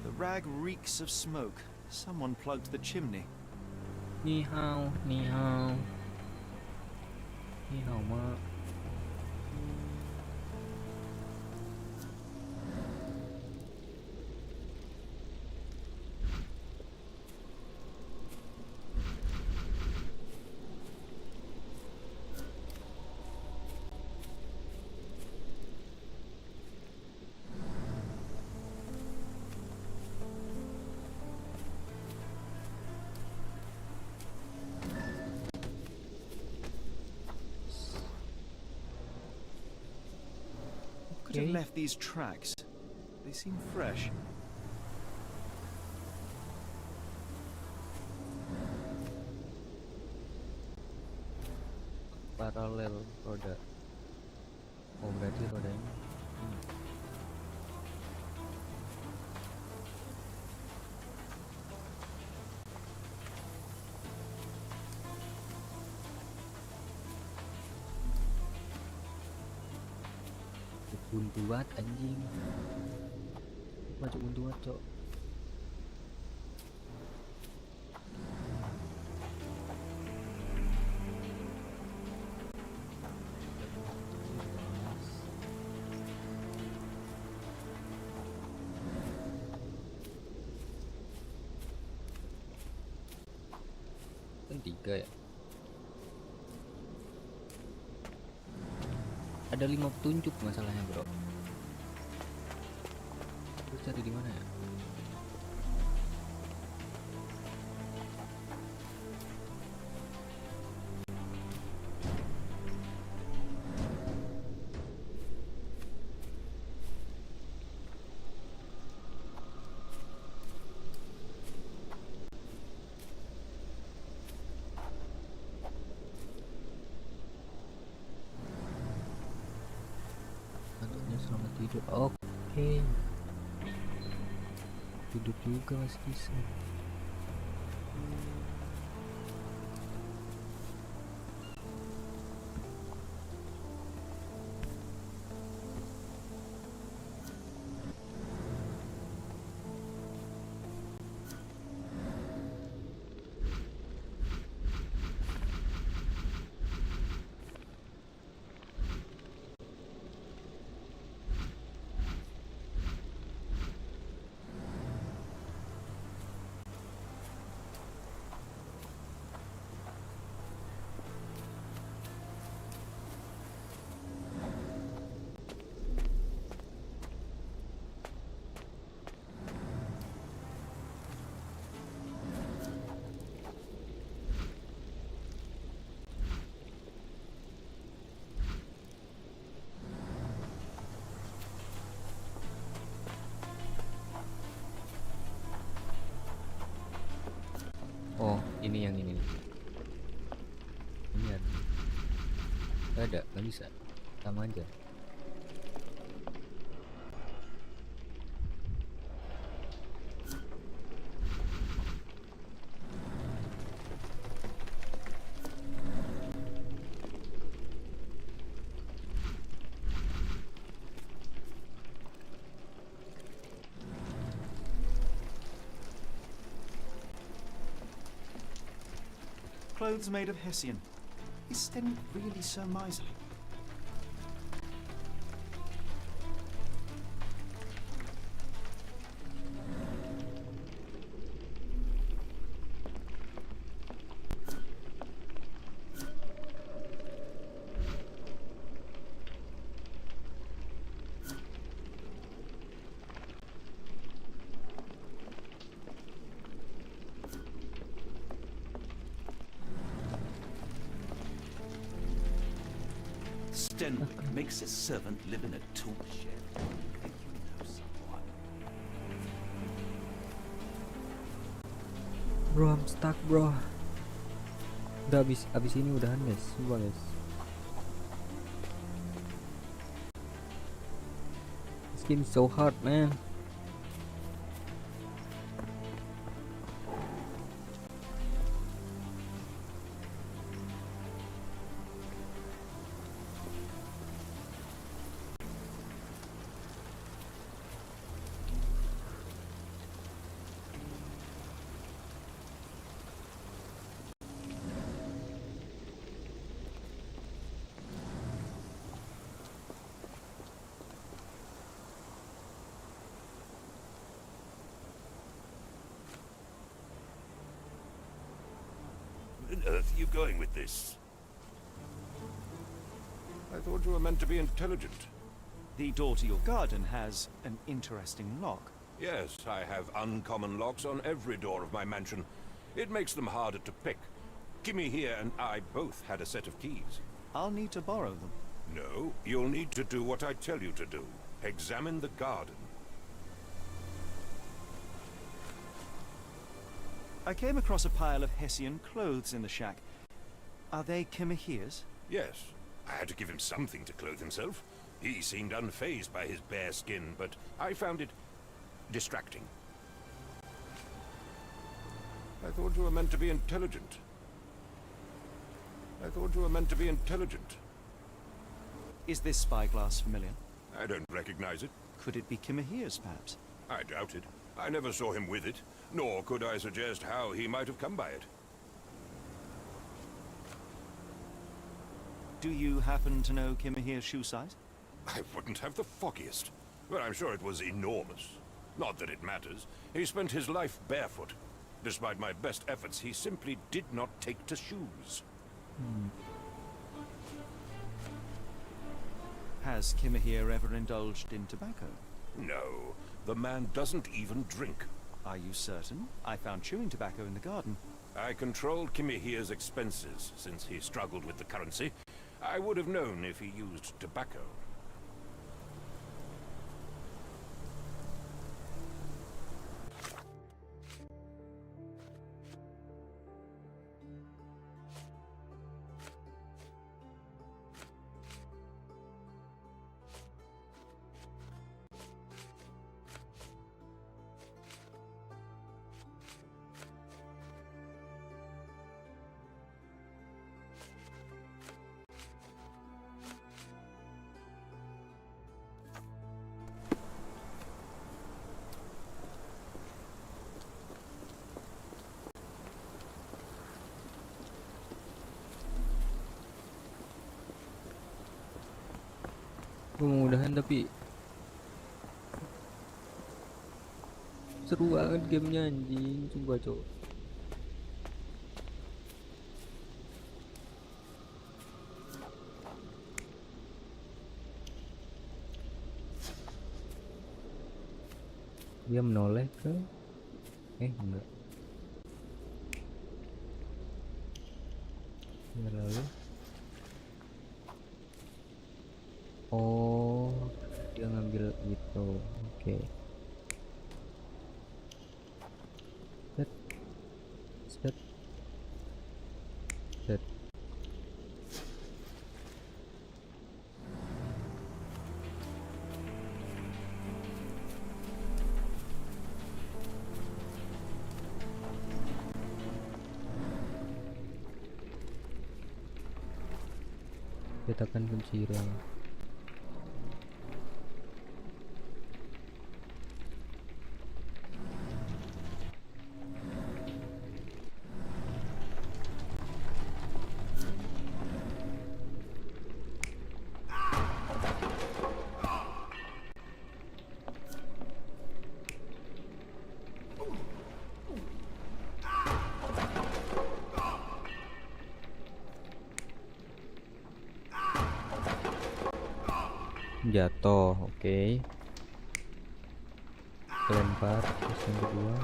The rag reeks of smoke. Someone plugged the chimney. Ni hao, ni hao. Ni hao, mak. Could have Okay. left these tracks. They seem fresh. Paralel roda. Oh, berarti rodanya ini. Buntu banget anjing. Macam buntu banget, cok. Kan 3 ya. Ada 5 petunjuk masalahnya, bro. Terus cari di mana ya? Tentunya selamat tidur. Oke. Tidur juga masih bisa. Oh, ini yang ini. Ini ada. Gak ada, nggak bisa. Sama aja. Clothes made of Hessian. Is Sten really so miserly? Stenwick makes his servant live in a tool shed. Think you know someone? Bro, I'm stuck, bro. Udah abis ini udahan, guys. Coba, guys. This game is so hard, man. Where on earth are you going with this? I thought you were meant to be intelligent. The door to your garden has an interesting lock. Yes, I have uncommon locks on every door of my mansion. It makes them harder to pick. Kimmy here and I both had a set of keys. I'll need to borrow them. No, you'll need to do what I tell you to do. Examine the garden. I came across a pile of Hessian clothes in the shack. Are they Kimahir's? Yes, I had to give him something to clothe himself. He seemed unfazed by his bare skin, but I found it distracting. I thought you were meant to be intelligent. I thought you were meant to be intelligent. Is this spyglass familiar? I don't recognize it. Could it be Kimahir's, perhaps? I doubt it. I never saw him with it, nor could I suggest how he might have come by it. Do you happen to know Kimahir's shoe size? I wouldn't have the foggiest. But I'm sure it was enormous. Not that it matters. He spent his life barefoot. Despite my best efforts, he simply did not take to shoes. Has Kimahir ever indulged in tobacco? No, the man doesn't even drink. Are you certain? I found chewing tobacco in the garden. I controlled Kimahir's expenses since he struggled with the currency. I would have known if he used tobacco. Gue mau udahan tapi seru banget gamenya anjing. Coba coba. Dia menoleh ke enggak. Ya, lalu oh, dia ngambil itu. Oke. Set. Set. Letakkan kunci rel. Jatuh, oke. Kelempar, terus yang kedua.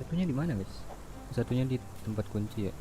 Satunya di mana, guys? Satunya di tempat kunci ya.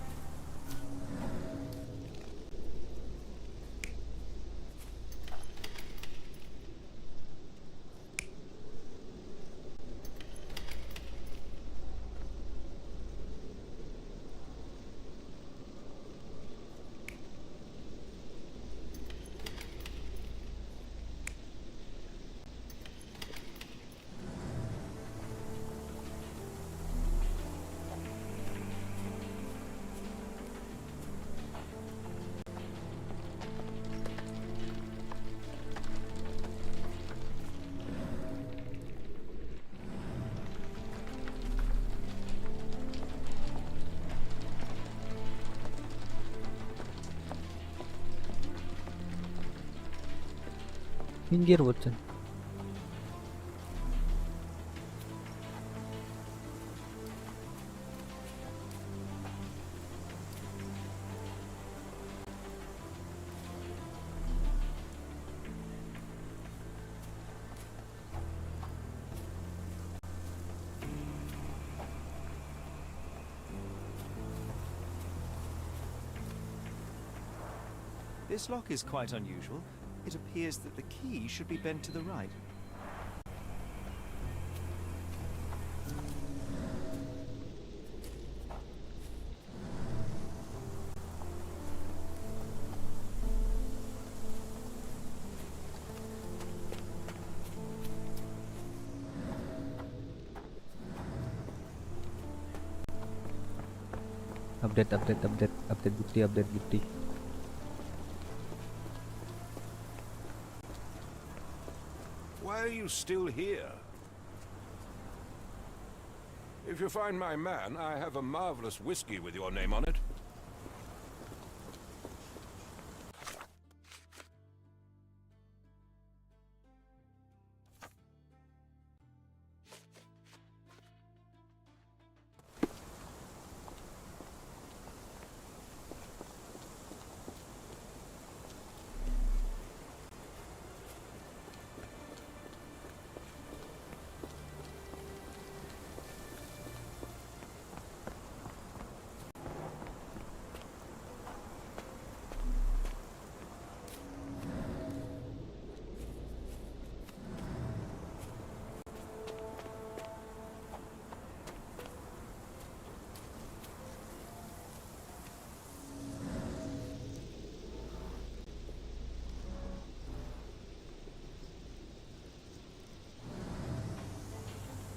Minggir, bocah. This lock is quite unusual. It appears that the key should be bent to the right. Update bukti. Why are you still here? If you find my man, I have a marvelous whiskey with your name on it.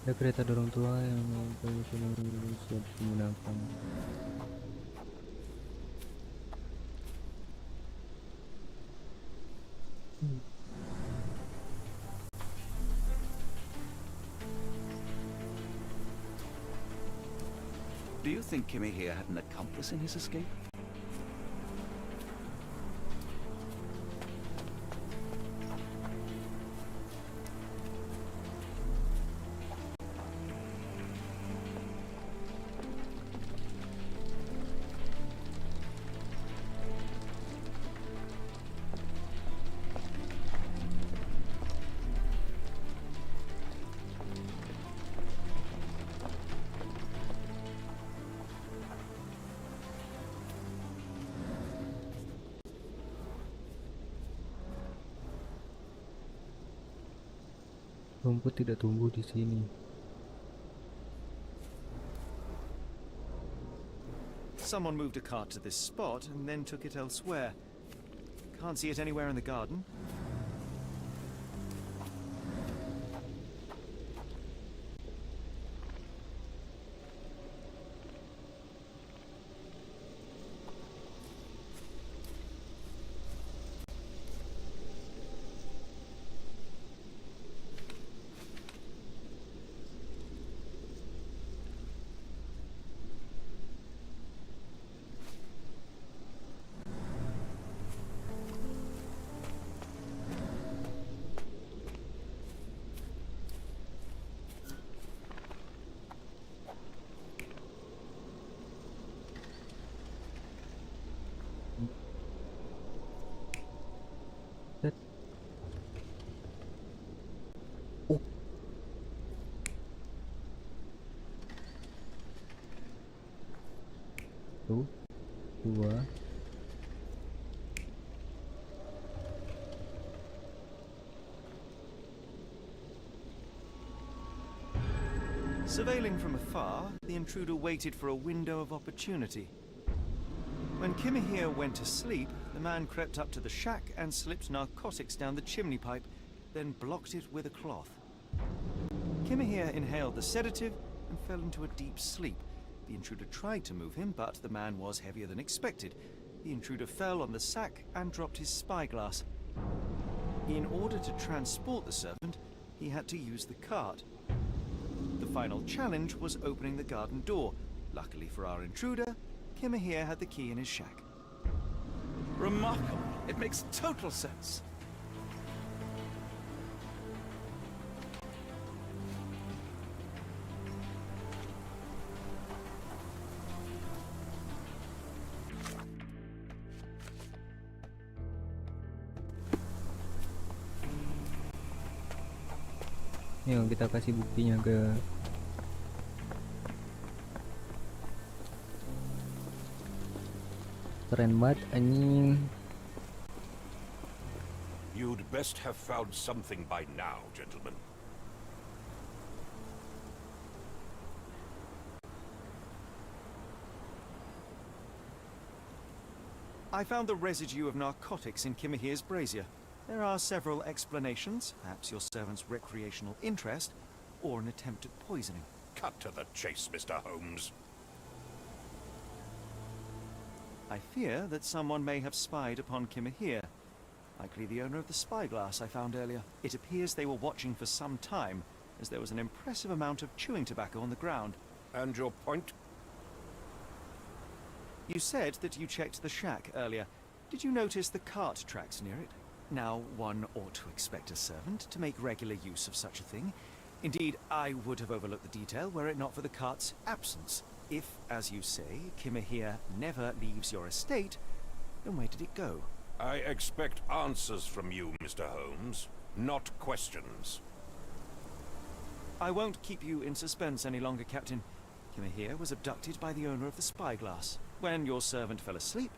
Ada kereta dorong tua yang siap menggunakan. Do you think Kimmy here had an accomplice in his escape? Rumput tidak tumbuh di sini. Someone moved a cart to this spot and then took it elsewhere. Can't see it anywhere in the garden. Satu, dua. Surveilling from afar, the intruder waited for a window of opportunity. When Kimahir went to sleep, the man crept up to the shack and slipped narcotics down the chimney pipe, then blocked it with a cloth. Kimahir inhaled the sedative and fell into a deep sleep. The intruder tried to move him, but the man was heavier than expected. The intruder fell on the sack and dropped his spyglass. In order to transport the servant, he had to use the cart. The final challenge was opening the garden door. Luckily for our intruder, Kimahir had the key in his shack. Remarkable. It makes total sense. Yuk kita kasih buktinya ke keren banget anjing. You'd best have found something by now, gentlemen. I found the residue of narcotics in Kimahir's brazier. There are several explanations, perhaps your servant's recreational interest, or an attempt at poisoning. Cut to the chase, Mr. Holmes. I fear that someone may have spied upon Kimahir, likely the owner of the spyglass I found earlier. It appears they were watching for some time, as there was an impressive amount of chewing tobacco on the ground. And your point? You said that you checked the shack earlier. Did you notice the cart tracks near it? Now, one ought to expect a servant to make regular use of such a thing. Indeed, I would have overlooked the detail were it not for the cart's absence. If, as you say, Kimahir never leaves your estate, then where did it go? I expect answers from you, Mr. Holmes, not questions. I won't keep you in suspense any longer, Captain. Kimahir was abducted by the owner of the spyglass. When your servant fell asleep,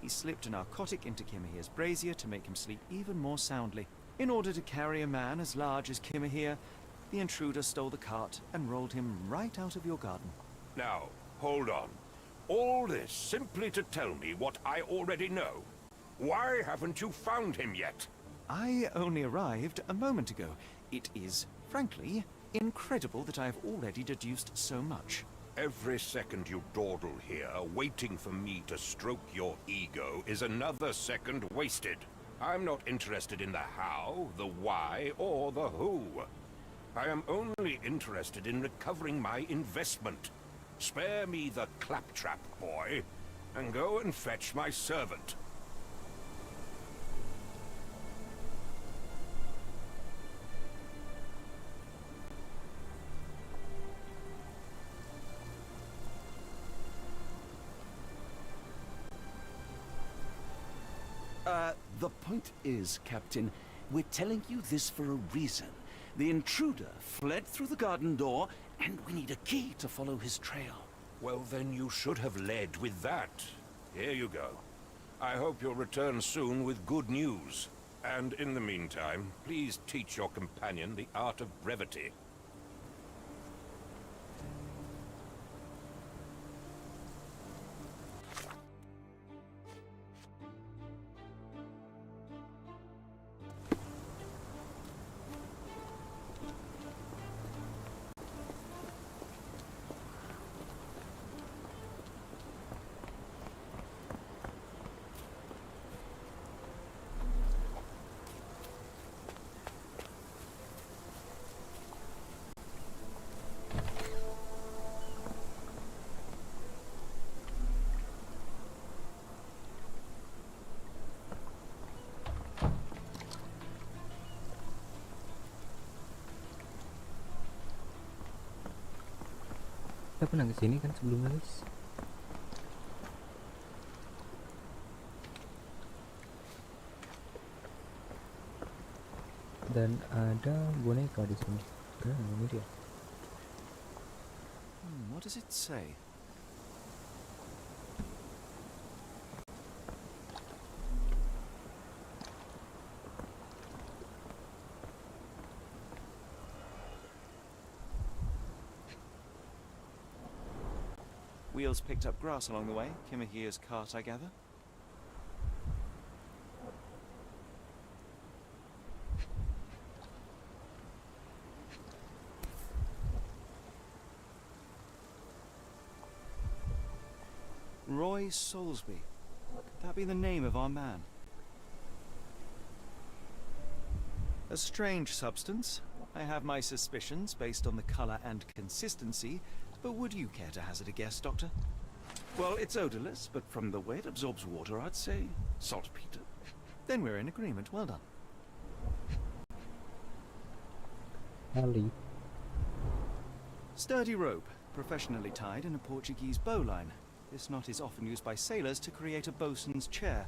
he slipped a narcotic into Kimahir's brazier to make him sleep even more soundly. In order to carry a man as large as Kimahir, the intruder stole the cart and rolled him right out of your garden. Now, hold on. All this simply to tell me what I already know. Why haven't you found him yet? I only arrived a moment ago. It is, frankly, incredible that I have already deduced so much. Every second you dawdle here, waiting for me to stroke your ego, is another second wasted. I'm not interested in the how, the why, or the who. I am only interested in recovering my investment. Spare me the claptrap, boy, and go and fetch my servant. The point is, Captain, we're telling you this for a reason. The intruder fled through the garden door, and we need a key to follow his trail. Well, then you should have led with that. Here you go. I hope you'll return soon with good news. And in the meantime, please teach your companion the art of brevity. Kita pernah kesini kan sebelumnya, guys? Dan ada boneka di sini. Ini dia. What does it say? Wheels picked up grass along the way. Kimahia's cart, I gather. Roy Soulsby. Could that be the name of our man? A strange substance. I have my suspicions based on the colour and consistency, but would you care to hazard a guess, Doctor? Well, it's odorless, but from the way it absorbs water, I'd say saltpeter. Then we're in agreement. Well done. Kali. Sturdy rope, professionally tied in a Portuguese bowline. This knot is often used by sailors to create a bosun's chair.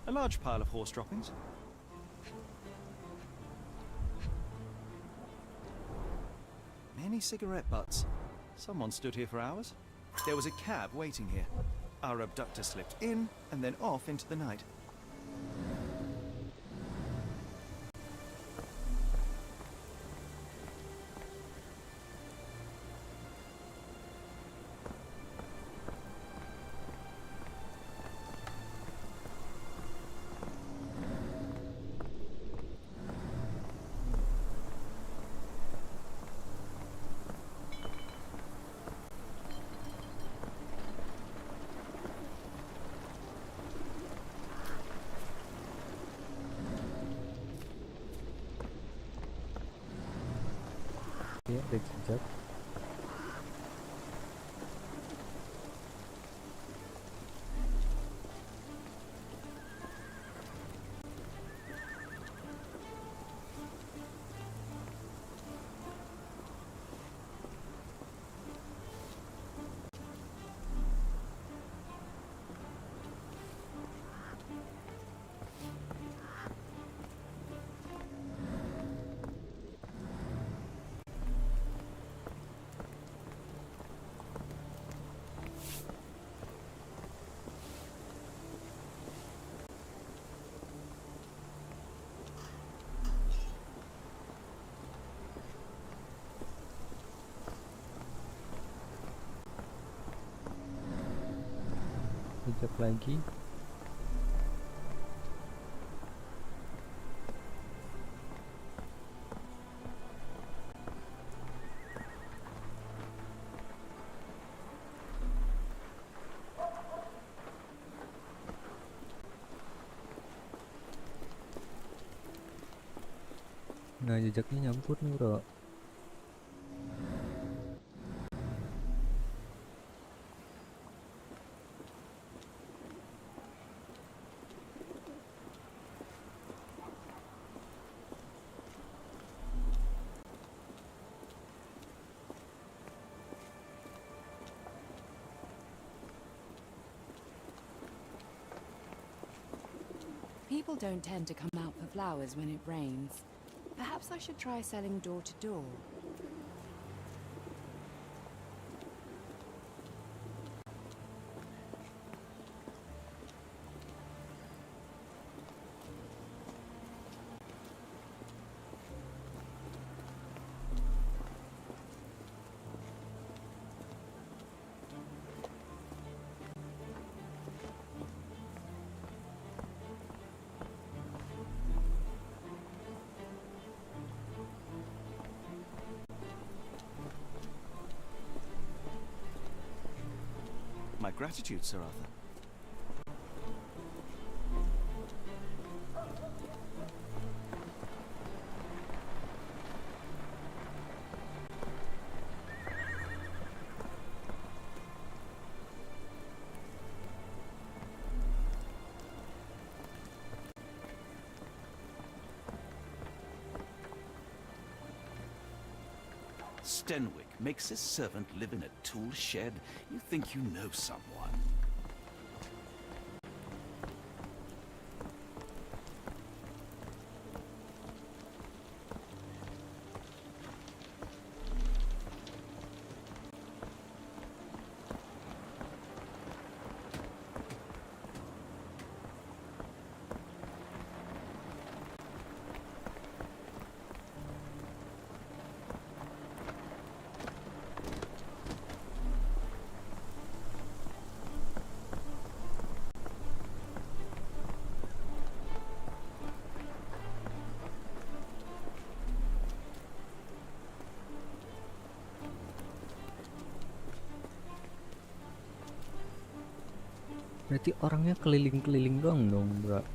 A large pile of horse droppings. Many cigarette butts. Someone stood here for hours. There was a cab waiting here. Our abductor slipped in and then off into the night. Ya, ada jejak. Jejak lagi. Nah, jejaknya nyampur nih, bro. People don't tend to come out for flowers when it rains. Perhaps I should try selling door to door. My gratitude, Sir Arthur. Stenwick makes his servant live in a tool shed. You think you know someone. Berarti orangnya keliling-keliling doang dong, bro.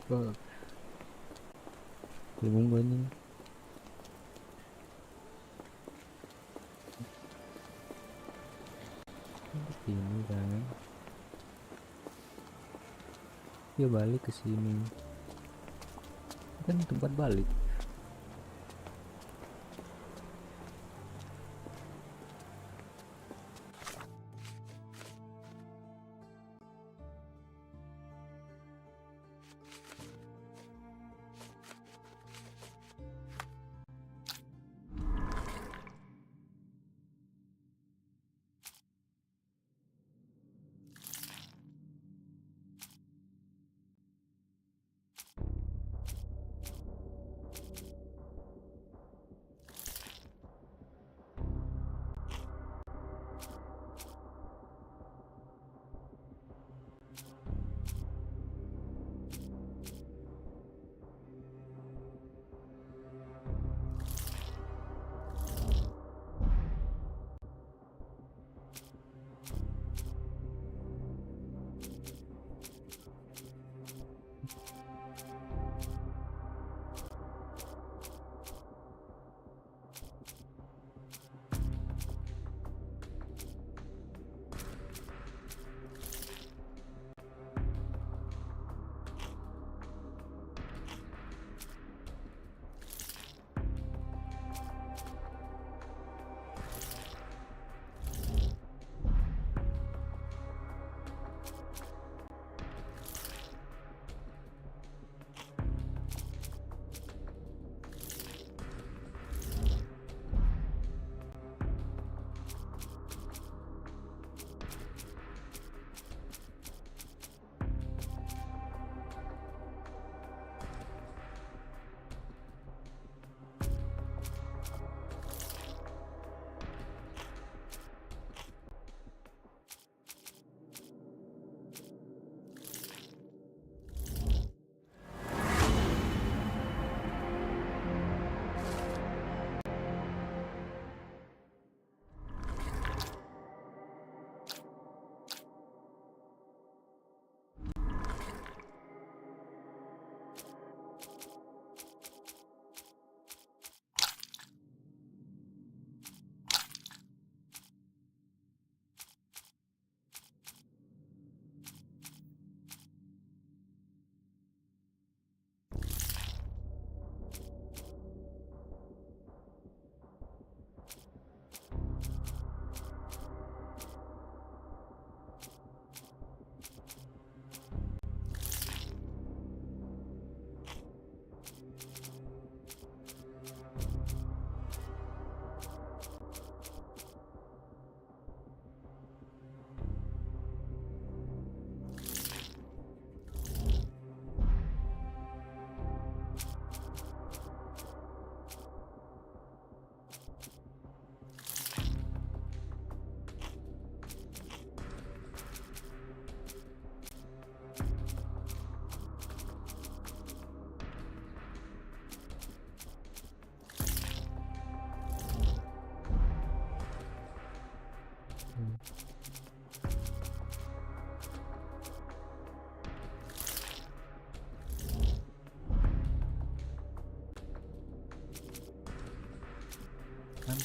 Fuck. Bingung gue nih. Ini kan. Dia balik ke sini. Kan tempat balik.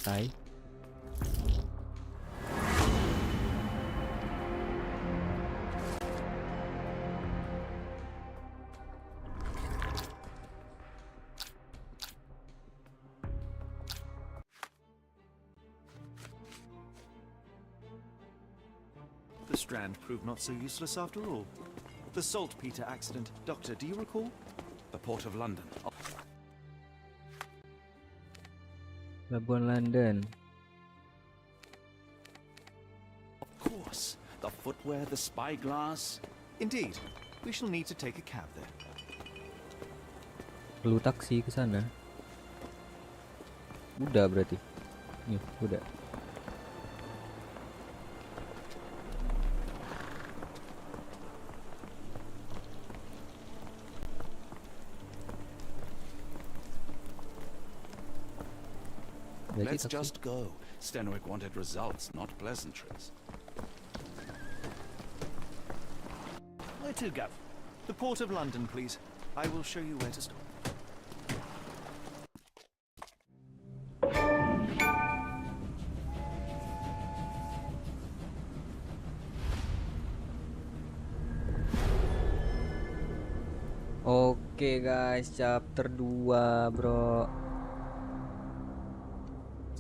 Santai. The Strand proved not so useless after all. The saltpeter accident. Doctor, do you recall? The Port of London. Pelabuhan London. Of course. The footwear, the spyglass. Indeed. We shall need to take a cab there. Perlu taksi ke sana. Udah berarti. Nih, udah. Berarti Let's taksi. just go. Stenwick wanted results, not pleasantries. Where to, Gav? The Port of London, please. I will show you where to stop. Oke guys, chapter 2 bro.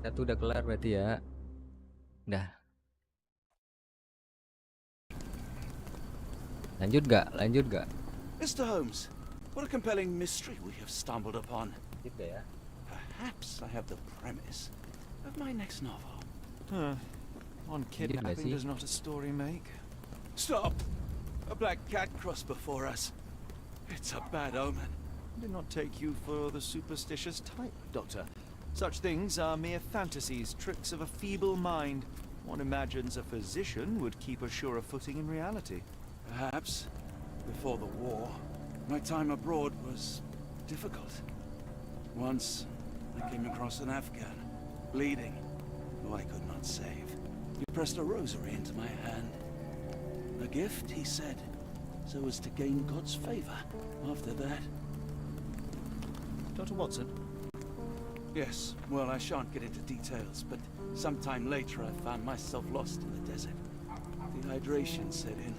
Satu udah kelar berarti ya. Udah. Lanjut gak? Lanjut gak? Mr. Holmes, what a compelling mystery we have stumbled upon. Gitu ya. Perhaps I have the premise of my next novel. One kidnapping does not a story make. Stop! A black cat crossed before us. It's a bad omen. Did not take you for the superstitious type, Doctor. Such things are mere fantasies, tricks of a feeble mind. One imagines a physician would keep a surer footing in reality. Perhaps, before the war, my time abroad was difficult. Once, I came across an Afghan, bleeding, who I could not save. He pressed a rosary into my hand. A gift, he said, so as to gain God's favor. After that... Dr. Watson? Yes, well, I shan't get into details, but sometime later I found myself lost in the desert. Dehydration set in,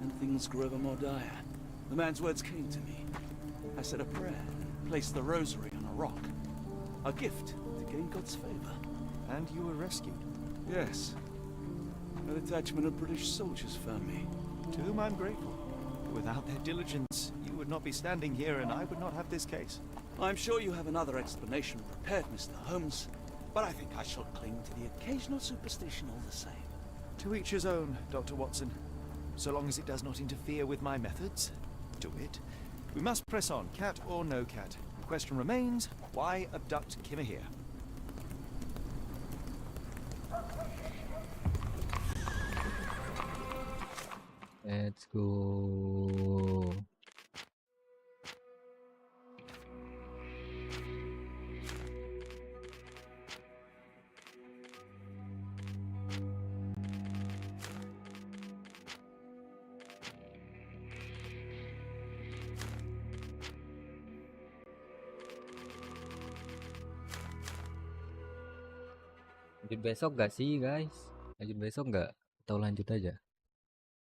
and things grew ever more dire. The man's words came to me. I said a prayer and placed the rosary on a rock. A gift to gain God's favor. And you were rescued? Yes. A detachment of British soldiers found me. To whom I'm grateful. Without their diligence, you would not be standing here and I would not have this case. I'm sure you have another explanation prepared, Mr. Holmes, but I think I shall cling to the occasional superstition all the same. To each his own, Dr. Watson. So long as it does not interfere with my methods, do it. We must press on, cat or no cat. The question remains, why abduct Kimahir? Let's go. Lanjut besok gak sih guys? Lanjut besok gak? Atau lanjut aja?